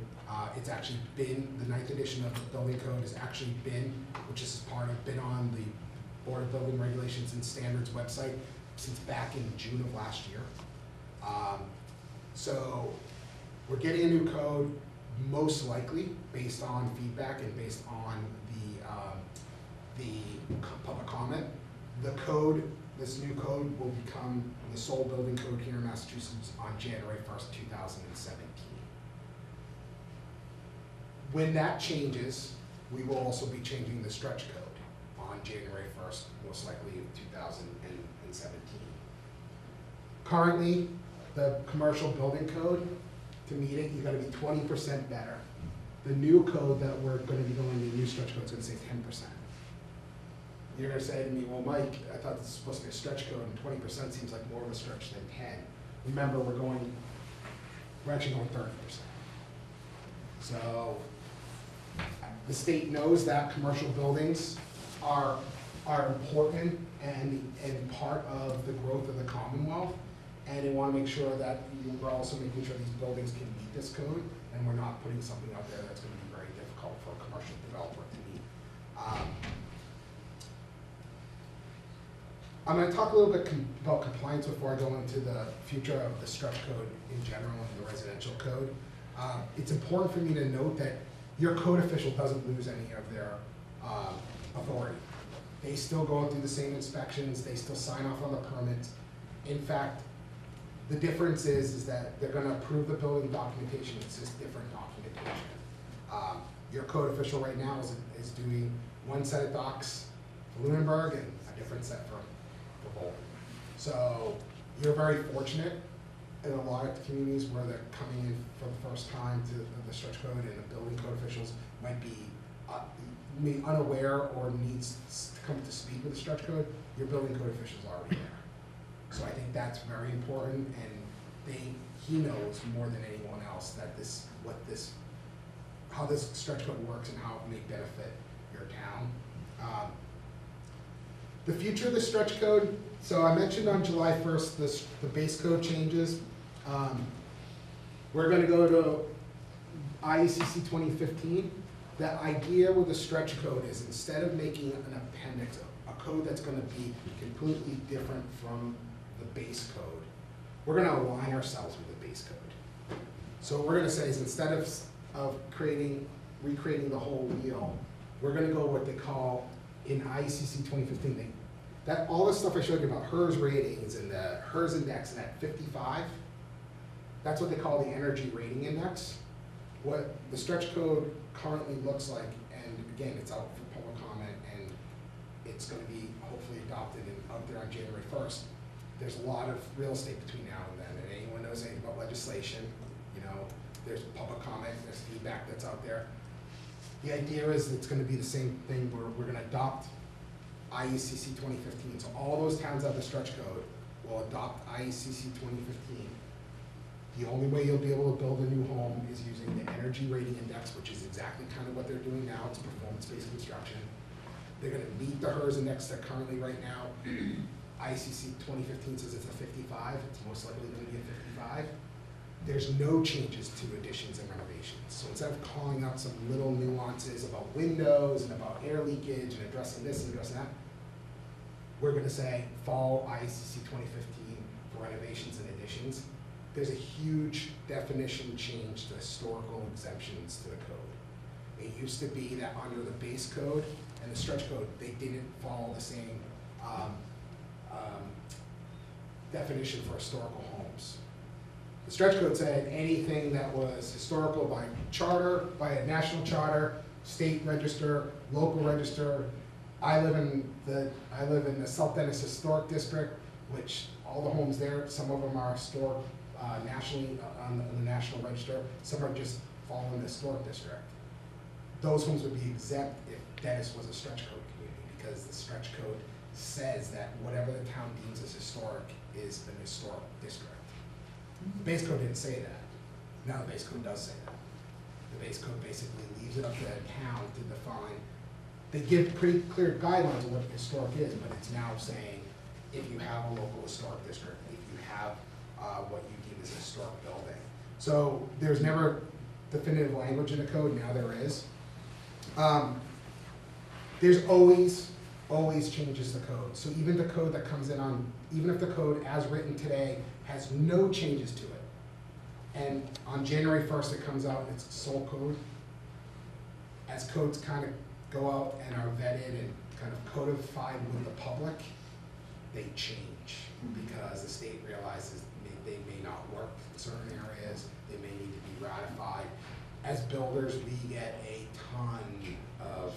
S3: It's actually been, the 9th edition of the building code has actually been, which is been on the Board of Building Regulations and Standards website since back in June of last year. So we're getting a new code, most likely based on feedback and based on the public comment. The code, this new code will become the sole building code here in Massachusetts on January 1st, 2017. When that changes, we will also be changing the stretch code on January 1st, most likely of 2017. Currently, the commercial building code, to meet it, you gotta be 20% better. The new code that we're gonna be going, the new stretch code is gonna say 10%. You're gonna say to me, well, Mike, I thought this was supposed to be a stretch code and 20% seems like more of a stretch than 10. Remember, we're actually going 30%. So, the state knows that commercial buildings are important and part of the growth of the Commonwealth, and they want to make sure that we're also making sure these buildings can meet this code, and we're not putting something out there that's going to be very difficult for a commercial developer to meet. I'm going to talk a little bit about compliance before I go into the future of the stretch code in general and the residential code. It's important for me to note that your code official doesn't lose any of their authority. They still go through the same inspections, they still sign off on the permits. In fact, the difference is that they're gonna approve the building documentation, it's just different documentation. Your code official right now is doing one set of docs for Lunenburg and a different set for Bolton. So you're very fortunate in a lot of communities where they're coming in for the first time to the stretch code, and the building code officials might be unaware or needs to come to speed with the stretch code. Your building code official is already there. So I think that's very important, and he knows more than anyone else that how this stretch code works and how it may benefit your town. The future of the stretch code, so I mentioned on July 1st the base code changes. We're going to go to IECC 2015. The idea with the stretch code is instead of making an appendix, a code that's going to be completely different from the base code, we're going to align ourselves with the base code. So what we're going to say is instead of recreating the whole wheel, we're going to go what they call in IECC 2015. All the stuff I showed you about HERS ratings and the HERS index and at 55, that's what they call the energy rating index. What the stretch code currently looks like, and again, it's out for public comment, and it's gonna be hopefully adopted and out there on January 1st. There's a lot of real estate between now and then, and anyone knows anything about legislation, you know, there's public comment, there's feedback that's out there. The idea is it's gonna be the same thing, we're gonna adopt IECC 2015. So all those towns that have the stretch code will adopt IECC 2015. The only way you'll be able to build a new home is using the energy rating index, which is exactly kind of what they're doing now. It's performance-based construction. They're gonna meet the HERS index that currently right now, IECC 2015 says it's a 55. It's most likely gonna be a 55. There's no changes to additions and renovations. So instead of calling out some little nuances about windows and about air leakage and addressing this and addressing that, we're gonna say follow IECC 2015 for renovations and additions. There's a huge definition change to historical exemptions to the code. It used to be that under the base code and the stretch code, they didn't follow the same definition for historical homes. The stretch code said anything that was historical by charter, by a national charter, state register, local register. I live in the South Dennis Historic District, which all the homes there, some of them are historic nationally on the National Register, some are just following the historic district. Those homes would be exempt if Dennis was a stretch code community, because the stretch code says that whatever the town deems as historic is an historic district. The base code didn't say that. Now the base code does say that. The base code basically leaves it up to the town to define. They give pretty clear guidelines on what historic is, but it's now saying if you have a local historic district, if you have what you deem as a historic building. So there's never definitive language in the code, now there is. There's always changes to code. So even the code that comes in on, even if the code as written today has no changes to it, and on January 1st it comes out and it's sole code, as codes kind of go out and are vetted and kind of codified with the public, they change because the state realizes they may not work in certain areas, they may need to be ratified. As builders, we get a ton of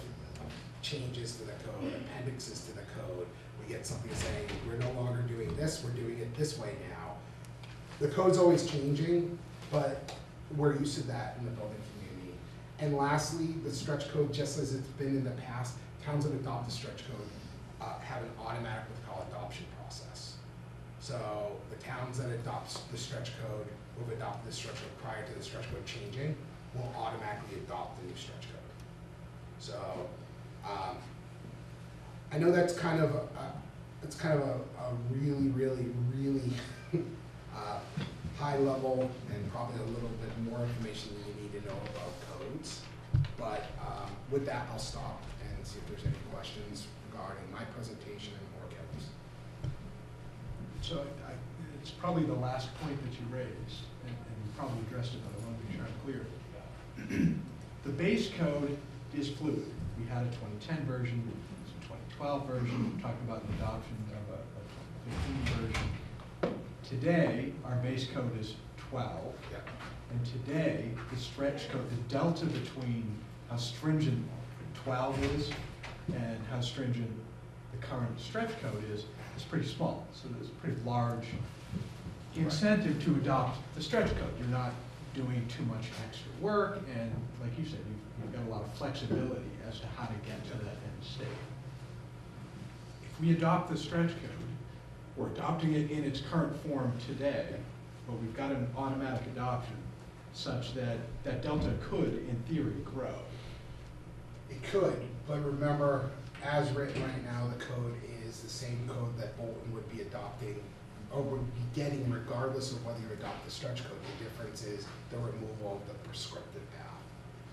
S3: changes to the code, appendixes to the code. We get something saying, we're no longer doing this, we're doing it this way now. The code's always changing, but we're used to that in the building community. And lastly, the stretch code, just as it's been in the past, towns that adopt the stretch code have an automatic what they call adoption process. So the towns that adopt the stretch code, who have adopted the stretch code prior to the stretch code changing, will automatically adopt the new stretch code. So I know that's kind of a really high level and probably a little bit more information than you need to know about codes. But with that, I'll stop and see if there's any questions regarding my presentation or Kevin's.
S5: So it's probably the last point that you raised, and you probably addressed it, but I want to make sure I'm clear. The base code is fluid. We had a 2010 version, a 2012 version, we're talking about the adoption of a 2015 version. Today, our base code is 12,
S3: Yeah.
S5: and today, the stretch code, the delta between how stringent 12 is and how stringent the current stretch code is pretty small. So there's a pretty large incentive to adopt the stretch code. You're not doing too much extra work, and like you said, you've got a lot of flexibility as to how to get to that end state. If we adopt the stretch code, we're adopting it in its current form today, but we've got an automatic adoption such that that delta could, in theory, grow.
S3: It could, but remember, as written right now, the code is the same code that Bolton would be adopting or would be getting regardless of whether you adopt the stretch code. The difference is the removal of the prescriptive path.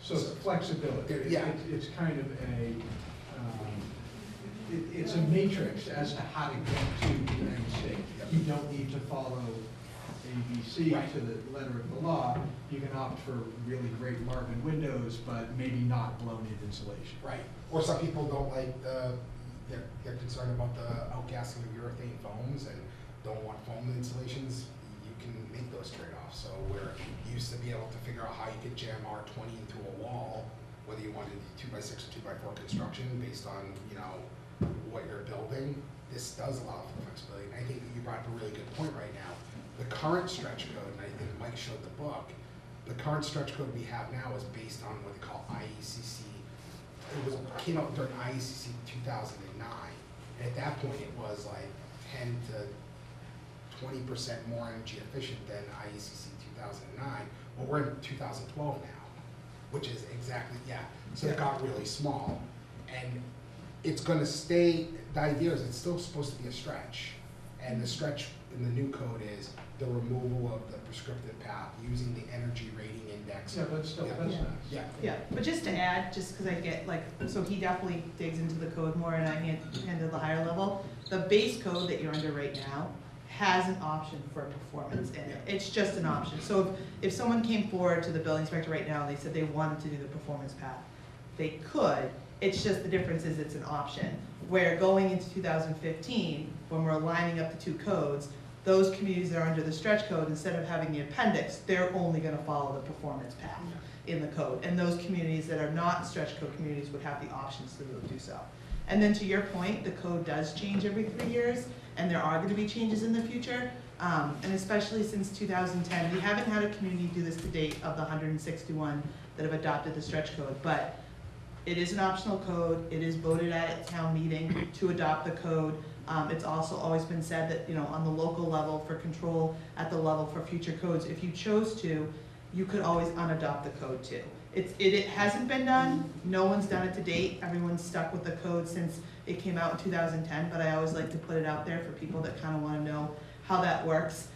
S5: So flexibility.
S3: Yeah.
S5: It's kind of a, it's a matrix as to how to get to the end state.
S3: Yep.
S5: You don't need to follow ABC
S3: Right.
S5: to the letter of the law. You can opt for really great Marvin windows, but maybe not blown-in insulation.
S3: Right. Or some people don't like they're concerned about the outgassing of urethane foams and don't want foam insulations. You can make those trade-offs. So where you used to be able to figure out how you could jam R20 into a wall, whether you wanted 2x6 or 2x4 construction based on, you know, what you're building, this does allow for flexibility. And I think that you brought up a really good point right now. The current stretch code, and I think Mike showed the book, the current stretch code we have now is based on what they call IECC. Came out during IECC 2009. And at that point, it was like 10 to 20% more energy efficient than IECC 2009. Well, we're in 2012 now, which is exactly, yeah. So it got really small. And it's gonna stay, the idea is it's still supposed to be a stretch. And the stretch in the new code is the removal of the prescriptive path using the energy rating index.
S5: Yeah, but still,
S3: Yeah.
S5: that's nice.
S3: Yeah.
S2: Yeah, but just to add, just because I get like, so he definitely digs into the code more and I handle the higher level. The base code that you're under right now has an option for performance in it. It's just an option. So if someone came forward to the building inspector right now and they said they wanted to do the performance path, they could. It's just the difference is it's an option. Where going into 2015, when we're lining up the two codes, those communities that are under the stretch code, instead of having the appendix, they're only gonna follow the performance path in the code. And those communities that are not stretch code communities would have the options to do so. And then to your point, the code does change every 3 years, and there are gonna be changes in the future. And especially since 2010, we haven't had a community do this to date of the 161 that have adopted the stretch code, but it is an optional code. It is voted at town meeting to adopt the code. It's also always been said that, you know, on the local level for control, at the level for future codes, if you chose to, you could always unadopt the code too. It hasn't been done. No one's done it to date. Everyone's stuck with the code since it came out in 2010, but I always like to put it out there for people that kind of want to know how that works,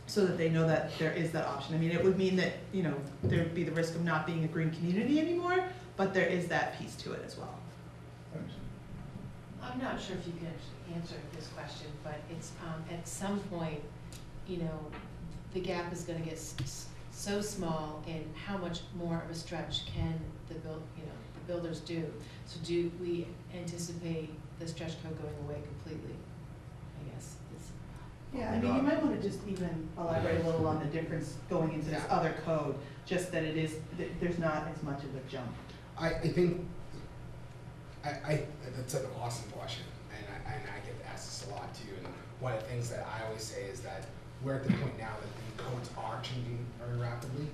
S2: so that they know that there is that option. I mean, it would mean that, you know, there'd be the risk of not being a green community anymore, but there is that piece to it as well.
S5: Thanks.
S6: I'm not sure if you can actually answer this question, but it's, at some point, you know, the gap is gonna get so small, and how much more of a stretch can the builders do? So do we anticipate the stretch code going away completely? I guess it's.
S2: Yeah, I mean, you might want to just even elaborate a little on the difference going into this other code, just that it is, there's not as much of a jump.
S3: I think, that's an awesome question, and I get asked this a lot too, and one of the things that I always say is that we're at the point now that the codes are changing very rapidly,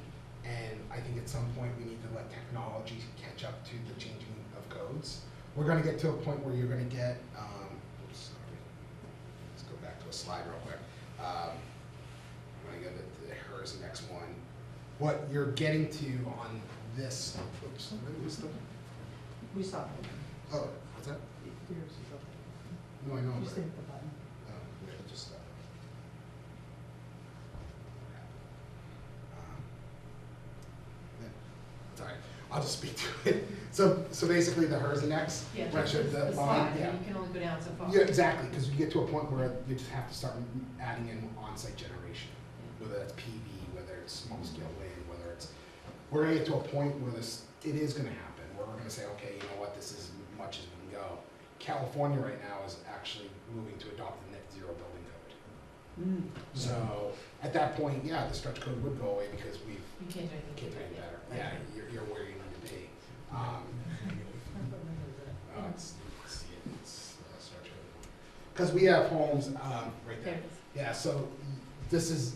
S3: and I think at some point we need to let technology catch up to the changing of codes. We're gonna get to a point where you're gonna get, oops, sorry, let's go back to a slide real quick. I'm gonna go to hers next one. What you're getting to on this, oops, did I lose them?
S2: We saw it.
S3: Oh, what's that? No, I know.
S2: Just
S3: but-
S2: hit the button.
S3: Oh, yeah, just, it's all right, I'll just speak to it. So basically the HERS index,
S6: Yeah,
S3: which is
S6: the
S3: the
S6: slide,
S3: bond, yeah.
S6: you can only go down so far.
S3: Yeah, exactly, because you get to a point where you just have to start adding in on-site generation, whether that's PV, whether it's small-scale wind, whether it's, we're gonna get to a point where it is gonna happen, where we're gonna say, okay, you know what, this is as much as we can go. California right now is actually moving to adopt the net zero building code. So, at that point, yeah, the stretch code would go away because we've,
S6: You can't do anything.
S3: can't do any better. Yeah, you're where you need to be. Let's see it, it's stretch code. Because we have homes, right
S6: There
S3: there.
S6: it is.
S3: Yeah, so this is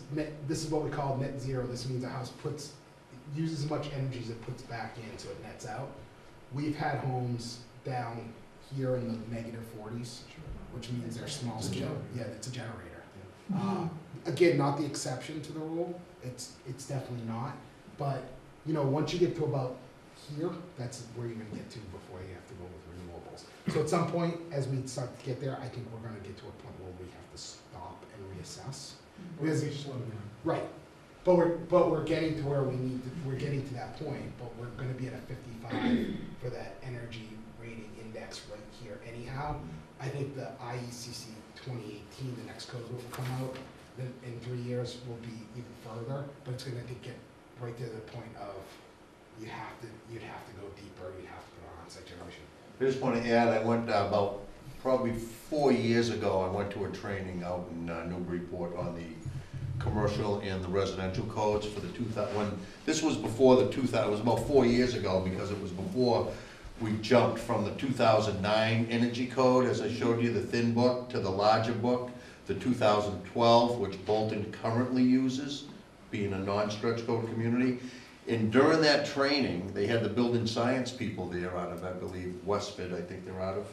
S3: what we call net zero. This means a house uses as much energy as it puts back in, so it nets out. We've had homes down here in the negative 40s, which means they're small scale. Yeah, it's a generator. Again, not the exception to the rule. It's definitely not. But you know, once you get to about here, that's where you're going to get to before you have to go with renewables. So at some point, as we start to get there, I think we're going to get to a point where we have to stop and reassess. Because
S5: We slow down.
S3: right, but we're getting to where we're getting to that point. But we're going to be at a 55 for that energy rating index right here. Anyhow, I think the IECC 2018, the next code will come out. Then in 3 years will be even further, but it's going to get right to the point of you'd have to go deeper. You'd have to put on on-site generation.
S4: I just want to add, I went about probably 4 years ago, I went to a training out in Newburyport on the commercial and the residential codes for the 2000, when, this was before the 2000, it was about 4 years ago, because it was before we jumped from the 2009 Energy Code, as I showed you, the thin book, to the larger book, the 2012, which Bolton currently uses, being a non-stretch code community. And during that training, they had the building science people there out of, I believe, Westford, I think they're out of,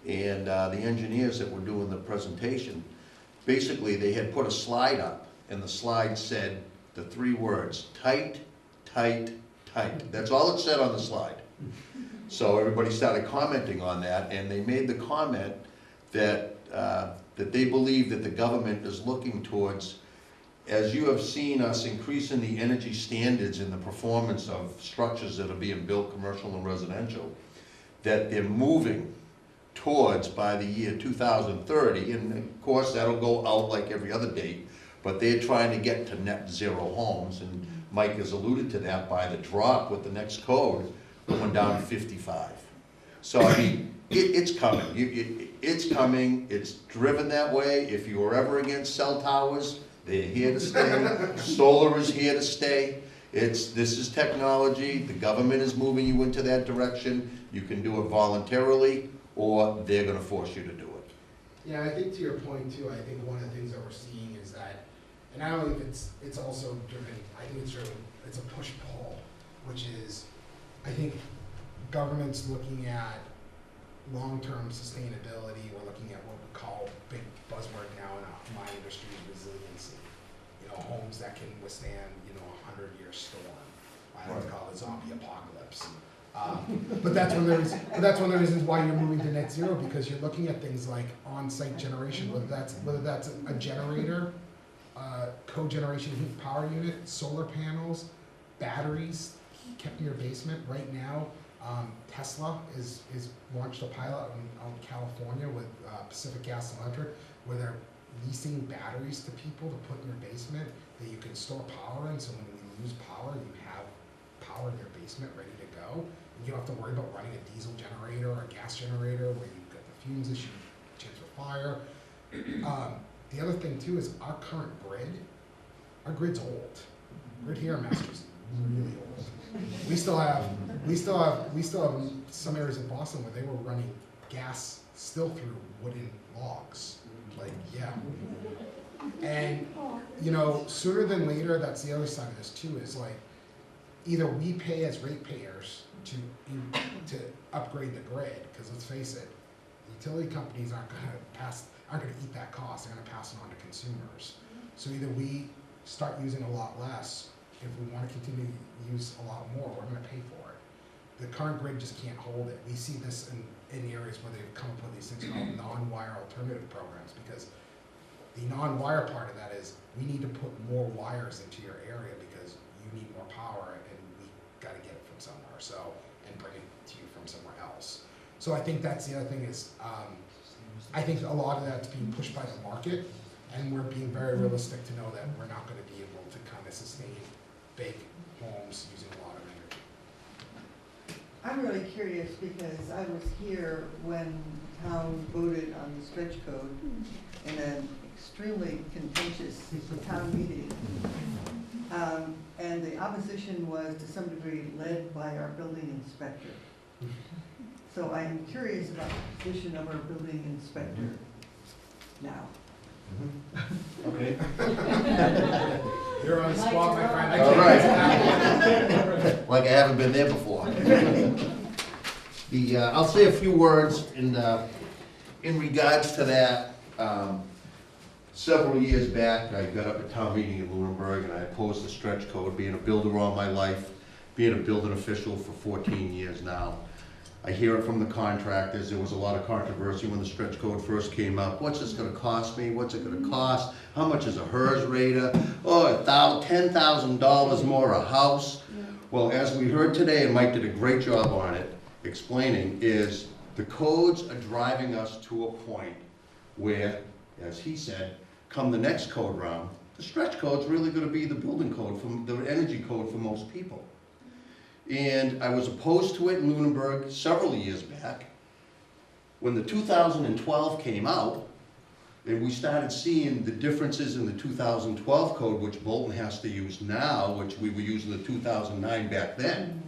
S4: and the engineers that were doing the presentation. Basically, they had put a slide up, and the slide said the 3 words, tight, tight, tight. That's all it said on the slide. So everybody started commenting on that, and they made the comment that, that they believe that the government is looking towards, as you have seen us increasing the energy standards in the performance of structures that are being built, commercial and residential, that they're moving towards by the year 2030, and of course that'll go out like every other date, but they're trying to get to net zero homes, and Mike has alluded to that by the drop with the next code going down to 55. So I mean, it's coming. It's coming. It's driven that way. If you were ever against cell towers, they're here to stay. Solar is here to stay. This is technology. The government is moving you into that direction. You can do it voluntarily, or they're going to force you to do it.
S3: Yeah, I think to your point too, I think one of the things that we're seeing is that, and I don't know if it's also driven, I think it's driven, it's a push-pull, which is, I think government's looking at long-term sustainability. We're looking at what we call big buzzword now in my industry, resiliency. You know, homes that can withstand, you know, a 100-year storm. I like to call it zombie apocalypse. But that's one of the reasons why you're moving to net zero, because you're looking at things like on-site generation, whether that's a generator, cogeneration heat power unit, solar panels, batteries kept in your basement. Right now, Tesla is launched a pilot out in California with Pacific Gas and Electric, where they're leasing batteries to people to put in your basement that you can store power in. So when you lose power, you have power in your basement ready to go. And you don't have to worry about running a diesel generator or a gas generator where you've got the fumes issue, chance for fire. The other thing too is our current grid. Our grid's old. Grid here in Massachusetts is really old. We still have some areas in Boston where they were running gas still through wooden logs. Like, yeah. And, you know, sooner than later, that's the other side of this too, is like, either we pay as ratepayers to upgrade the grid, because let's face it, utility companies aren't gonna eat that cost, they're gonna pass it on to consumers. So either we start using a lot less, if we want to continue to use a lot more, we're going to pay for it. The current grid just can't hold it. We see this in areas where they've come up with these things called non-wire alternative programs, because the non-wire part of that is we need to put more wires into your area because you need more power, and we got to get it from somewhere, and bring it to you from somewhere else. So I think that's the other thing is, I think a lot of that's being pushed by the market, and we're being very realistic to know that we're not going to be able to kind of sustain big homes using a lot of energy.
S7: I'm really curious because I was here when town voted on the stretch code in an extremely contentious town meeting. And the opposition was to some degree led by our building inspector. So I'm curious about the position of our building inspector now.
S4: Okay.
S3: You're on the spot, my friend.
S4: All right. Like I haven't been there before. I'll say a few words in regards to that. Several years back, I got up at town meeting in Lunenburg and I opposed the stretch code, being a builder all my life, being a building official for 14 years now. I hear it from the contractors. There was a lot of controversy when the stretch code first came up. What's this gonna cost me? What's it gonna cost? How much is a HERS rater? Oh, $10,000 more a house. Well, as we heard today, and Mike did a great job on it, explaining, is the codes are driving us to a point where, as he said, come the next code round, the stretch code's really gonna be the building code, the energy code for most people. And I was opposed to it in Lunenburg several years back. When the 2012 came out, and we started seeing the differences in the 2012 code, which Bolton has to use now, which we were using the 2009 back then,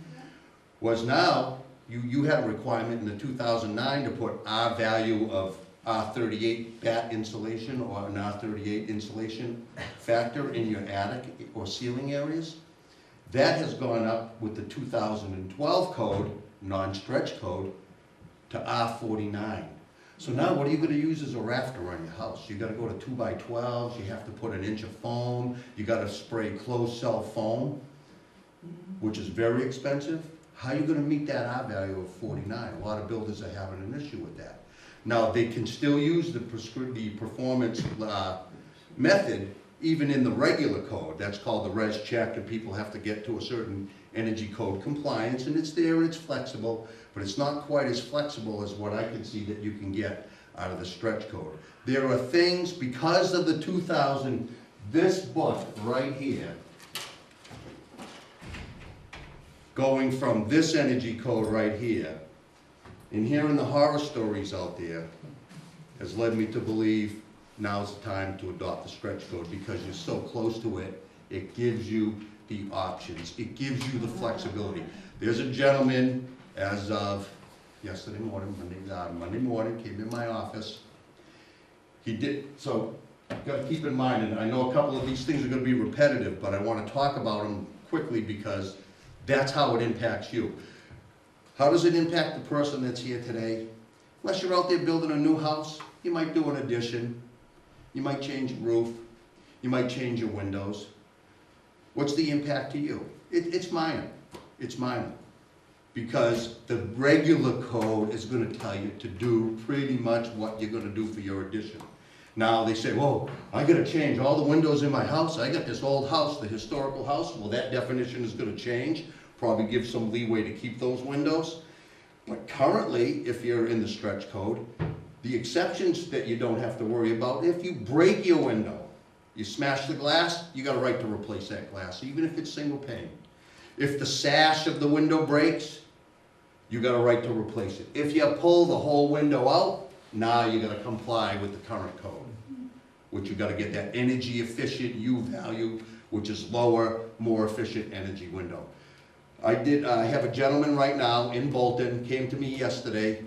S4: was now
S8: you had a requirement in the 2009 to put R value of R38 bat insulation or an R38 insulation factor in your attic or ceiling areas. That has gone up with the 2012 code, non-stretch code, to R49. So now what are you gonna use as a rafter on your house? You gotta go to 2x12s, you have to put an inch of foam, you gotta spray closed cell foam, which is very expensive. How are you gonna meet that R value of 49? A lot of builders are having an issue with that. Now, they can still use the performance method even in the regular code. That's called the res check, and people have to get to a certain energy code compliance, and it's there and it's flexible, but it's not quite as flexible as what I can see that you can get out of the stretch code. There are things, because of the 2000, this book right here, going from this energy code right here, and hearing the horror stories out there, has led me to believe now's the time to adopt the stretch code, because you're so close to it, it gives you the options, it gives you the flexibility. There's a gentleman, as of yesterday morning, Monday morning, came in my office. He did, so you've got to keep in mind, and I know a couple of these things are going to be repetitive, but I want to talk about them quickly because that's how it impacts you. How does it impact the person that's here today? Unless you're out there building a new house, you might do an addition, you might change a roof, you might change your windows. What's the impact to you? It's minor. It's minor. Because the regular code is going to tell you to do pretty much what you're going to do for your addition. Now they say, well, I got to change all the windows in my house. I got this old house, the historical house. Well, that definition is going to change. Probably give some leeway to keep those windows. But currently, if you're in the stretch code, the exceptions that you don't have to worry about, if you break your window, you smash the glass, you got a right to replace that glass, even if it's single pane. If the sash of the window breaks, you got a right to replace it. If you pull the whole window out, now you got to comply with the current code, which you got to get that energy efficient U value, which is lower, more efficient energy window. I have a gentleman right now in Bolton, came to me yesterday.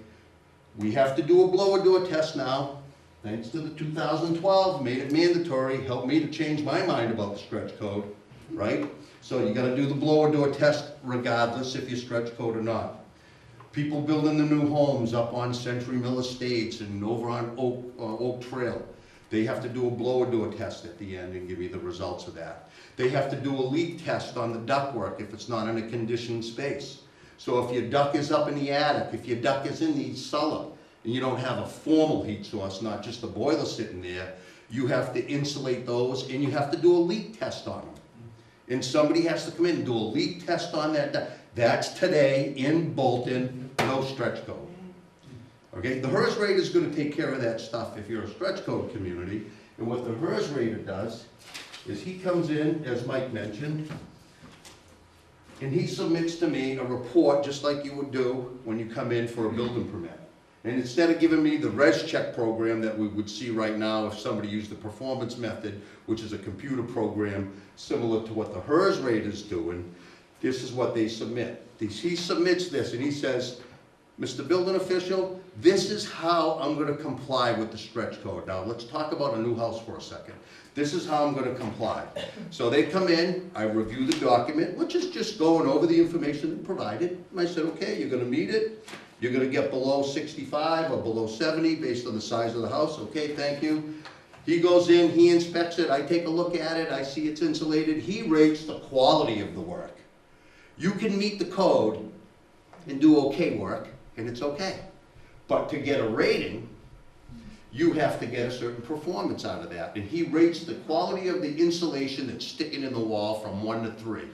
S8: We have to do a blower door test now. Thanks to the 2012, made it mandatory, helped me to change my mind about the stretch code, right? So you gotta do the blower door test regardless if you stretch code or not. People building the new homes up on Century Mill Estates and over on Oak Trail, they have to do a blower door test at the end and give you the results of that. They have to do a leak test on the ductwork if it's not in a conditioned space. So if your duct is up in the attic, if your duct is in the cellar, and you don't have a formal heat source, not just a boiler sitting there, you have to insulate those and you have to do a leak test on them. And somebody has to come in and do a leak test on that duct. That's today in Bolton, no stretch code. Okay, the HERS rater is going to take care of that stuff if you're a stretch code community. And what the HERS rater does is he comes in, as Mike mentioned, and he submits to me a report just like you would do when you come in for a building permit. And instead of giving me the res check program that we would see right now if somebody used the performance method, which is a computer program similar to what the HERS rate is doing, this is what they submit. He submits this and he says, Mr. Building Official, this is how I'm going to comply with the stretch code. Now let's talk about a new house for a second. This is how I'm going to comply. So they come in, I review the document, which is just going over the information they provided. And I said, okay, you're going to meet it. You're going to get below 65 or below 70 based on the size of the house. Okay, thank you. He goes in, he inspects it, I take a look at it, I see it's insulated. He rates the quality of the work. You can meet the code and do okay work, and it's okay. But to get a rating, you have to get a certain performance out of that. And he rates the quality of the insulation that's sticking in the wall from 1 to 3. And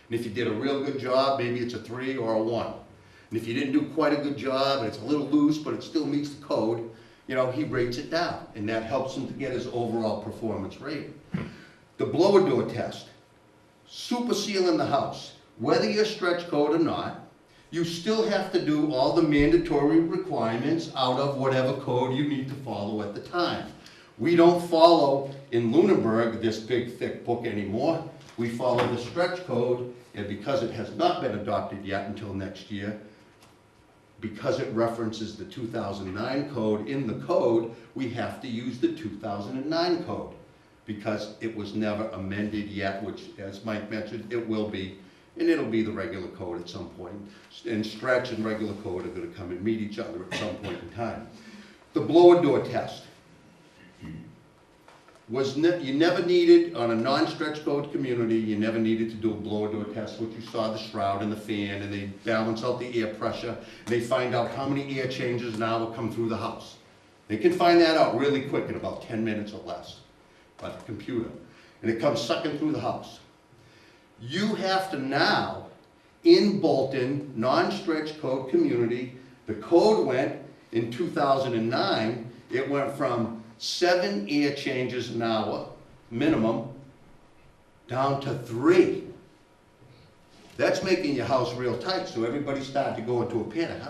S8: if you did a real good job, maybe it's a 3 or a 1. And if you didn't do quite a good job, and it's a little loose, but it still meets the code, you know, he rates it down. And that helps him to get his overall performance rating. The blower door test, super sealing the house. Whether you're stretch code or not, you still have to do all the mandatory requirements out of whatever code you need to follow at the time. We don't follow in Lunenburg this big thick book anymore. We follow the stretch code, and because it has not been adopted yet until next year, because it references the 2009 code in the code, we have to use the 2009 code because it was never amended yet, which, as Mike mentioned, it will be, and it'll be the regular code at some point. And stretch and regular code are gonna come and meet each other at some point in time. The blower door test. You never needed, on a non-stretch code community, you never needed to do a blower door test, which you saw the shroud and the fan, and they balance out the air pressure. They find out how many air changes an hour come through the house. They can find that out really quick in about 10 minutes or less by the computer. And it comes sucking through the house. You have to now, in Bolton, non-stretch code community, the code went, in 2009, it went from 7 air changes an hour, minimum, down to 3. That's making your house real tight, so everybody started to go into a panic.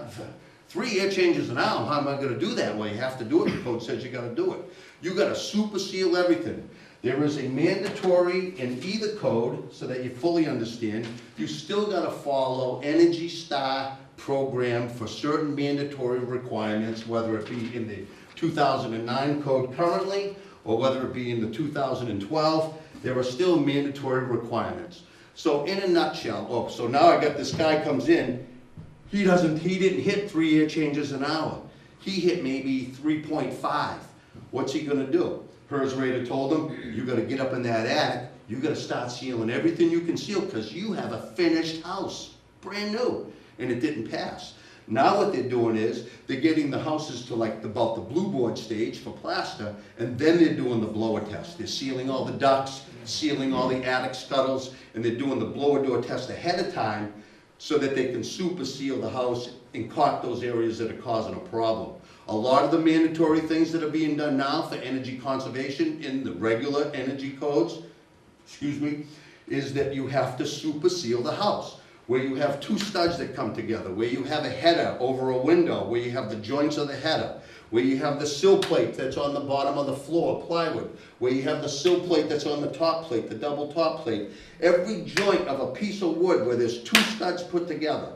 S8: 3 air changes an hour, how am I gonna do that? Well, you have to do it, the code says you gotta do it. You gotta super seal everything. There is a mandatory in either code, so that you fully understand, you still gotta follow Energy Star program for certain mandatory requirements, whether it be in the 2009 code currently, or whether it be in the 2012, there are still mandatory requirements. So in a nutshell, so now I got this guy comes in, he didn't hit 3 air changes an hour. He hit maybe 3.5. What's he gonna do? Hers Rater told him, you gotta get up in that attic, you gotta start sealing everything you can seal, because you have a finished house, brand new, and it didn't pass. Now what they're doing is, they're getting the houses to like about the blue board stage for plaster, and then they're doing the blower test. They're sealing all the ducts, sealing all the attic scuttles, and they're doing the blower door test ahead of time so that they can super seal the house and caulk those areas that are causing a problem. A lot of the mandatory things that are being done now for energy conservation in the regular energy codes, is that you have to super seal the house, where you have 2 studs that come together, where you have a header over a window, where you have the joints of the header, where you have the sill plate that's on the bottom of the floor, plywood, where you have the sill plate that's on the top plate, the double top plate. Every joint of a piece of wood where there's 2 studs put together,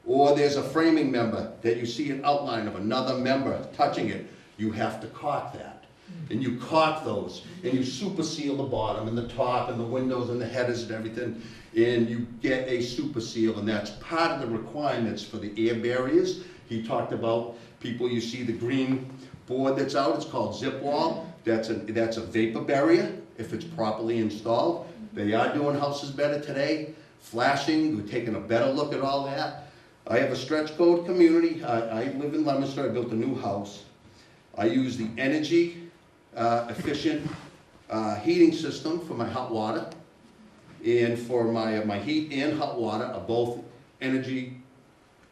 S8: or there's a framing member that you see an outline of another member touching it, you have to caulk that. And you caulk those, and you super seal the bottom and the top and the windows and the headers and everything, and you get a super seal, and that's part of the requirements for the air barriers. He talked about people, you see the green board that's out, it's called zip wall. That's a vapor barrier if it's properly installed. They are doing houses better today, flashing, we're taking a better look at all that. I have a stretch code community. I live in Leominster. I built a new house. I use the energy efficient heating system for my hot water, and for my heat and hot water are both energy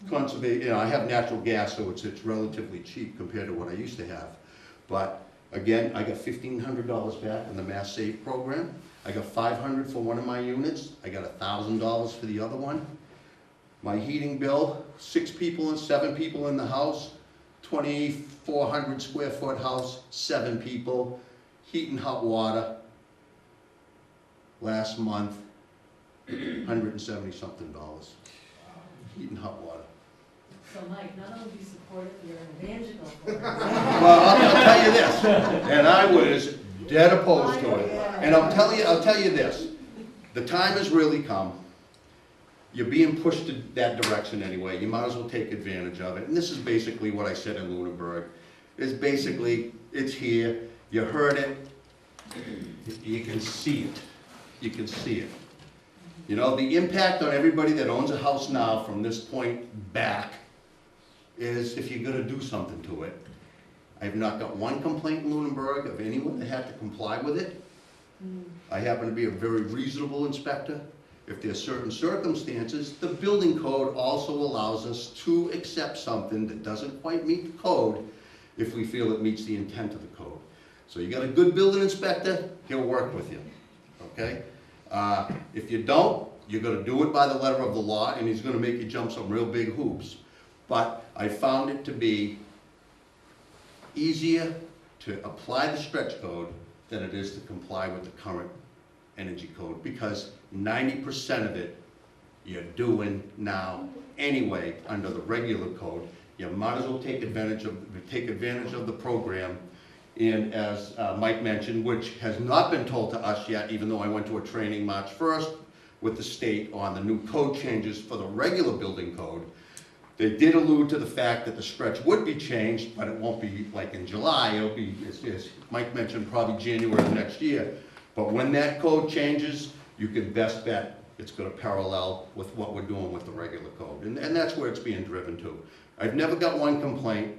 S8: conservation. I have natural gas, so it's relatively cheap compared to what I used to have. But again, I got $1,500 back in the Mass Save program. I got $500 for one of my units. I got $1,000 for the other one. My heating bill, 6 people and 7 people in the house, 2,400 square foot house, 7 people, heat and hot water. Last month, $170-something. Heat and hot water.
S9: So Mike, not only do you support it, you're an evangelical for it.
S8: Well, I'll tell you this, and I was dead opposed to it. And I'll tell you this, the time has really come. You're being pushed to that direction anyway. You might as well take advantage of it. And this is basically what I said in Lunenburg. It's basically, it's here. You heard it. You can see it. You can see it. You know, the impact on everybody that owns a house now from this point back is if you're going to do something to it. I have not got one complaint in Lunenburg of anyone that had to comply with it. I happen to be a very reasonable inspector. If there are certain circumstances, the building code also allows us to accept something that doesn't quite meet the code if we feel it meets the intent of the code. So you got a good building inspector, he'll work with you, okay? If you don't, you're gonna do it by the letter of the law, and he's gonna make you jump some real big hoops. But I found it to be easier to apply the stretch code than it is to comply with the current energy code, because 90% of it you're doing now anyway under the regular code. You might as well take advantage of the program. And as Mike mentioned, which has not been told to us yet, even though I went to a training March 1st with the state on the new code changes for the regular building code, they did allude to the fact that the stretch would be changed, but it won't be like in July. It'll be, as Mike mentioned, probably January of next year. But when that code changes, you can best bet it's going to parallel with what we're doing with the regular code. And that's where it's being driven to. I've never got one complaint.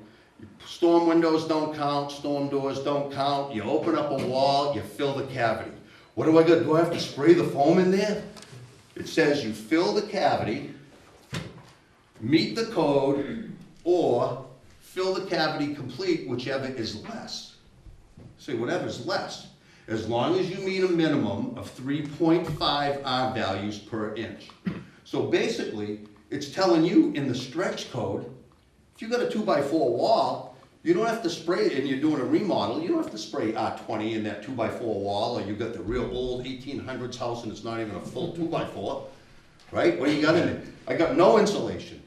S8: Storm windows don't count, storm doors don't count. You open up a wall, you fill the cavity. What do I got? Do I have to spray the foam in there? It says you fill the cavity, meet the code, or fill the cavity complete, whichever is less. See, whatever's less. As long as you meet a minimum of 3.5 R values per inch. So basically, it's telling you in the stretch code, if you got a 2x4 wall, you don't have to spray it, and you're doing a remodel, you don't have to spray R20 in that 2x4 wall, or you got the real old 1800s house and it's not even a full 2x4, right? What do you got in it? I got no insulation.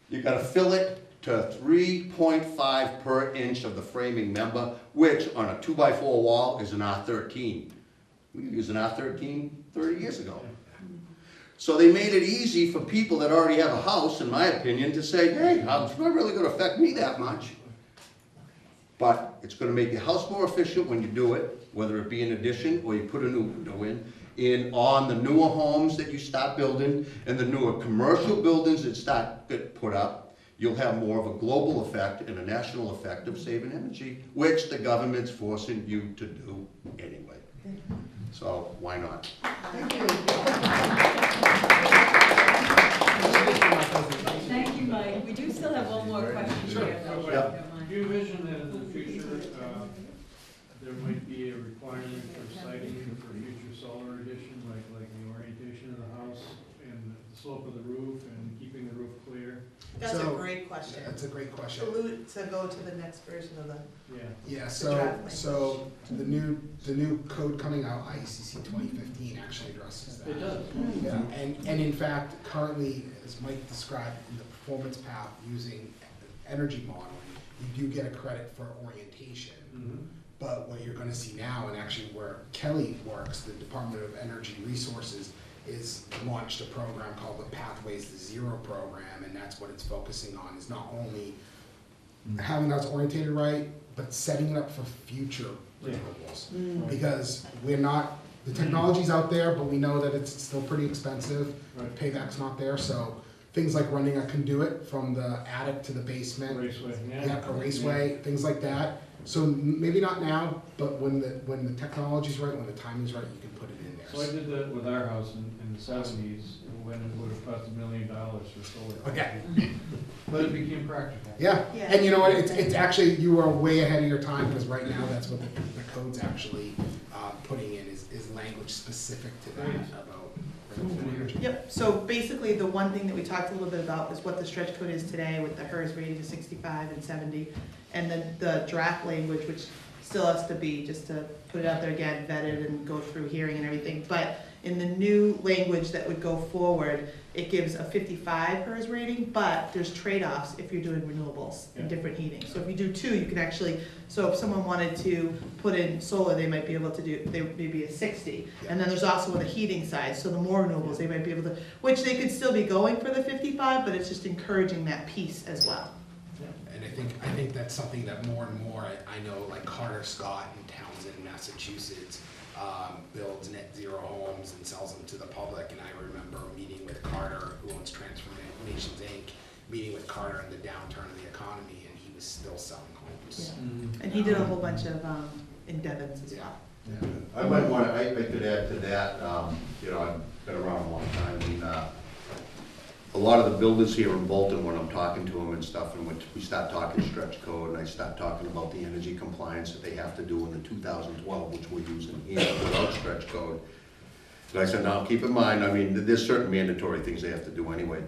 S8: You gotta fill it to 3.5 per inch of the framing member, which on a 2x4 wall is an R13. We used an R13 30 years ago. So they made it easy for people that already have a house, in my opinion, to say, hey, it's not really gonna affect me that much. But it's gonna make your house more efficient when you do it, whether it be an addition or you put a new window in on the newer homes that you start building and the newer commercial buildings that get put up. You'll have more of a global effect and a national effect of saving energy, which the government's forcing you to do anyway. So why not?
S7: Thank you.
S1: Thank you, Mike. We do still have one more question
S3: Sure.
S1: here, though. if you
S8: Yeah.
S1: don't mind.
S10: Do you envision that in the future, there might be a requirement for siting for future solar addition, like the orientation of the house and the slope of the roof and keeping the roof clear?
S2: That's a
S3: So,
S2: great question.
S3: That's a great question.
S2: To go to the next version of the,
S10: Yeah.
S3: Yeah,
S2: The draft
S3: so the new code coming out, IECC 2015, actually addresses that.
S10: It does.
S3: Yeah, and in fact, currently, as Mike described, in the performance path using energy modeling, you do get a credit for orientation.
S10: Mhm.
S3: But what you're gonna see now, and actually where Kelly works, the Department of Energy Resources, is launched a program called the Pathways to Zero program, and that's what it's focusing on, is not only having us orientated right, but setting it up for future renewables. Because the technology's out there, but we know that it's still pretty expensive.
S10: Right.
S3: Payback's not there, so things like running a conduit from the attic to the basement.
S10: Raceway,
S3: Yeah, a raceway, things like that. So maybe not now, but when the technology's right, when the timing's right, you can put it in there.
S10: So I did that with our house in the 70s, when it would have cost $1 million for solar.
S3: Okay.
S10: But it became practical.
S3: Yeah,
S2: Yeah.
S3: and you know what, it's actually, you are way ahead of your time, because right now, that's what the code's actually putting in, is language specific to that about renewable energy.
S2: yep, so basically the one thing that we talked a little bit about is what the stretch code is today with the HERS rating of 65 and 70. And then the draft language, which still has to be, just to put it out there again, vetted and go through hearing and everything. But in the new language that would go forward, it gives a 55 HERS rating, but there's trade-offs if you're doing renewables and different heating. So if you do two, you can actually, so if someone wanted to put in solar, they might be able to do, they would be a 60. And then there's also on the heating side, so the more renewables, they might be able to, which they could still be going for the 55, but it's just encouraging that piece as well.
S3: And I think that's something that more and more, I know, like Carter Scott in Townsend, Massachusetts, builds net zero homes and sells them to the public. And I remember meeting with Carter, who owns Transformations Inc., meeting with Carter in the downturn of the economy, and he was still selling homes.
S2: Yeah. And he did a whole bunch of in Devon's as well.
S3: Yeah.
S4: I might want to, I could add to that, you know, I've been around a long time, and a lot of the builders here in Bolton, when I'm talking to them and stuff, and when we start talking stretch code, and I start talking about the energy compliance that they have to do in the 2012, which we're using here without stretch code. And I said, now keep in mind, I mean, there's certain mandatory things they have to do anyway.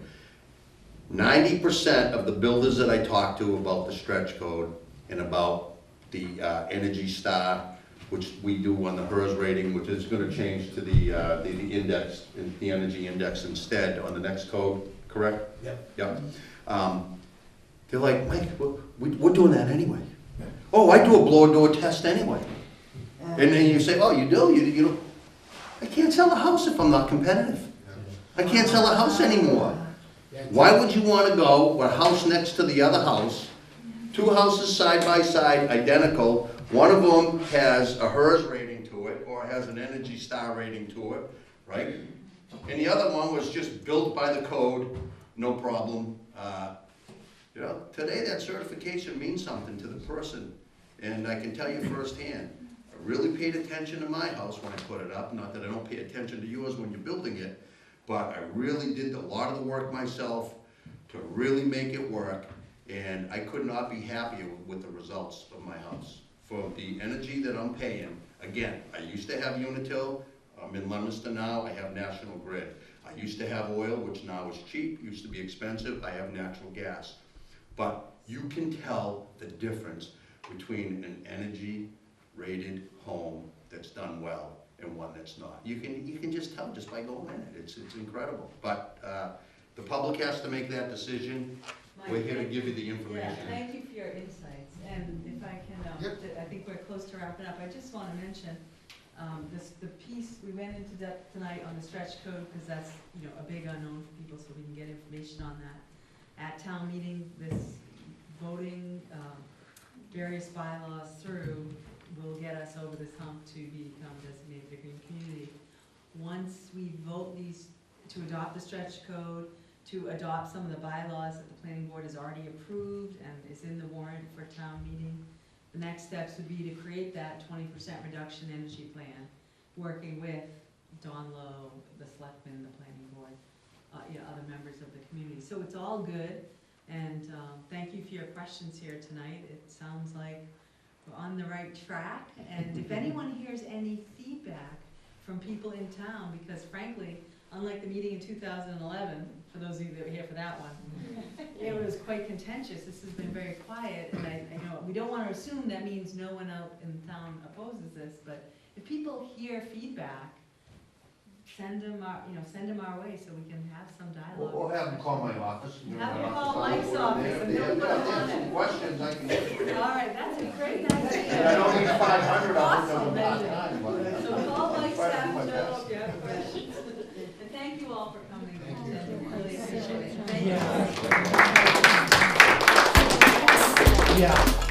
S4: 90% of the builders that I talk to about the stretch code and about the Energy Star
S8: which we do on the HERS rating, which is gonna change to the index, the energy index instead on the next code, correct?
S3: Yep.
S8: Yep. They're like, Mike, we're doing that anyway. Oh, I do a blower door test anyway. And then you say, oh, you do? You know, I can't sell a house if I'm not competitive. I can't sell a house anymore. Why would you want to go a house next to the other house, two houses side by side, identical, one of them has a HERS rating to it, or has an Energy Star rating to it, right? And the other one was just built by the code, no problem. You know, today that certification means something to the person, and I can tell you firsthand, I really paid attention to my house when I put it up, not that I don't pay attention to yours when you're building it, but I really did a lot of the work myself to really make it work, and I could not be happier with the results of my house. For the energy that I'm paying, again, I used to have Unitil, I'm in Leominster now, I have National Grid. I used to have oil, which now is cheap, used to be expensive, I have natural gas. But you can tell the difference between an energy-rated home that's done well and one that's not. You can just tell just by going in it. It's incredible. But the public has to make that decision. We're here to give you the information.
S1: Yeah, thank you for your insights. And if I can, I think we're close to wrapping up. I just want to mention the piece, we went into depth tonight on the stretch code because that's, you know, a big unknown for people, so we can get information on that. At town meeting, this voting various bylaws through will get us over this hump to become designated a green community. Once we vote these, to adopt the stretch code, to adopt some of the bylaws that the planning board has already approved and is in the warrant for town meeting, the next steps would be to create that 20% reduction energy plan, working with Don Lowe, the selectmen, the planning board, other members of the community. So it's all good, and thank you for your questions here tonight. It sounds like we're on the right track, and if anyone hears any feedback from people in town, because frankly, unlike the meeting in 2011, for those of you that were here for that one, it was quite contentious. This has been very quiet, and I know we don't want to assume that means no one out in town opposes this, but if people hear feedback, send them our way so we can have some dialogue.
S4: Or have them call my office.
S1: Have them call Mike's office and he'll put them on it.
S4: Questions I can answer.
S1: All right, that's a great idea.
S4: And I don't need 500 of
S1: Awesome,
S4: them part-time, but.
S1: So call Mike's
S4: Try to do
S1: staff
S4: my
S1: and tell them
S4: best.
S1: if you have questions. And thank you all for coming. I really appreciate it. Thank you.
S2: Yeah.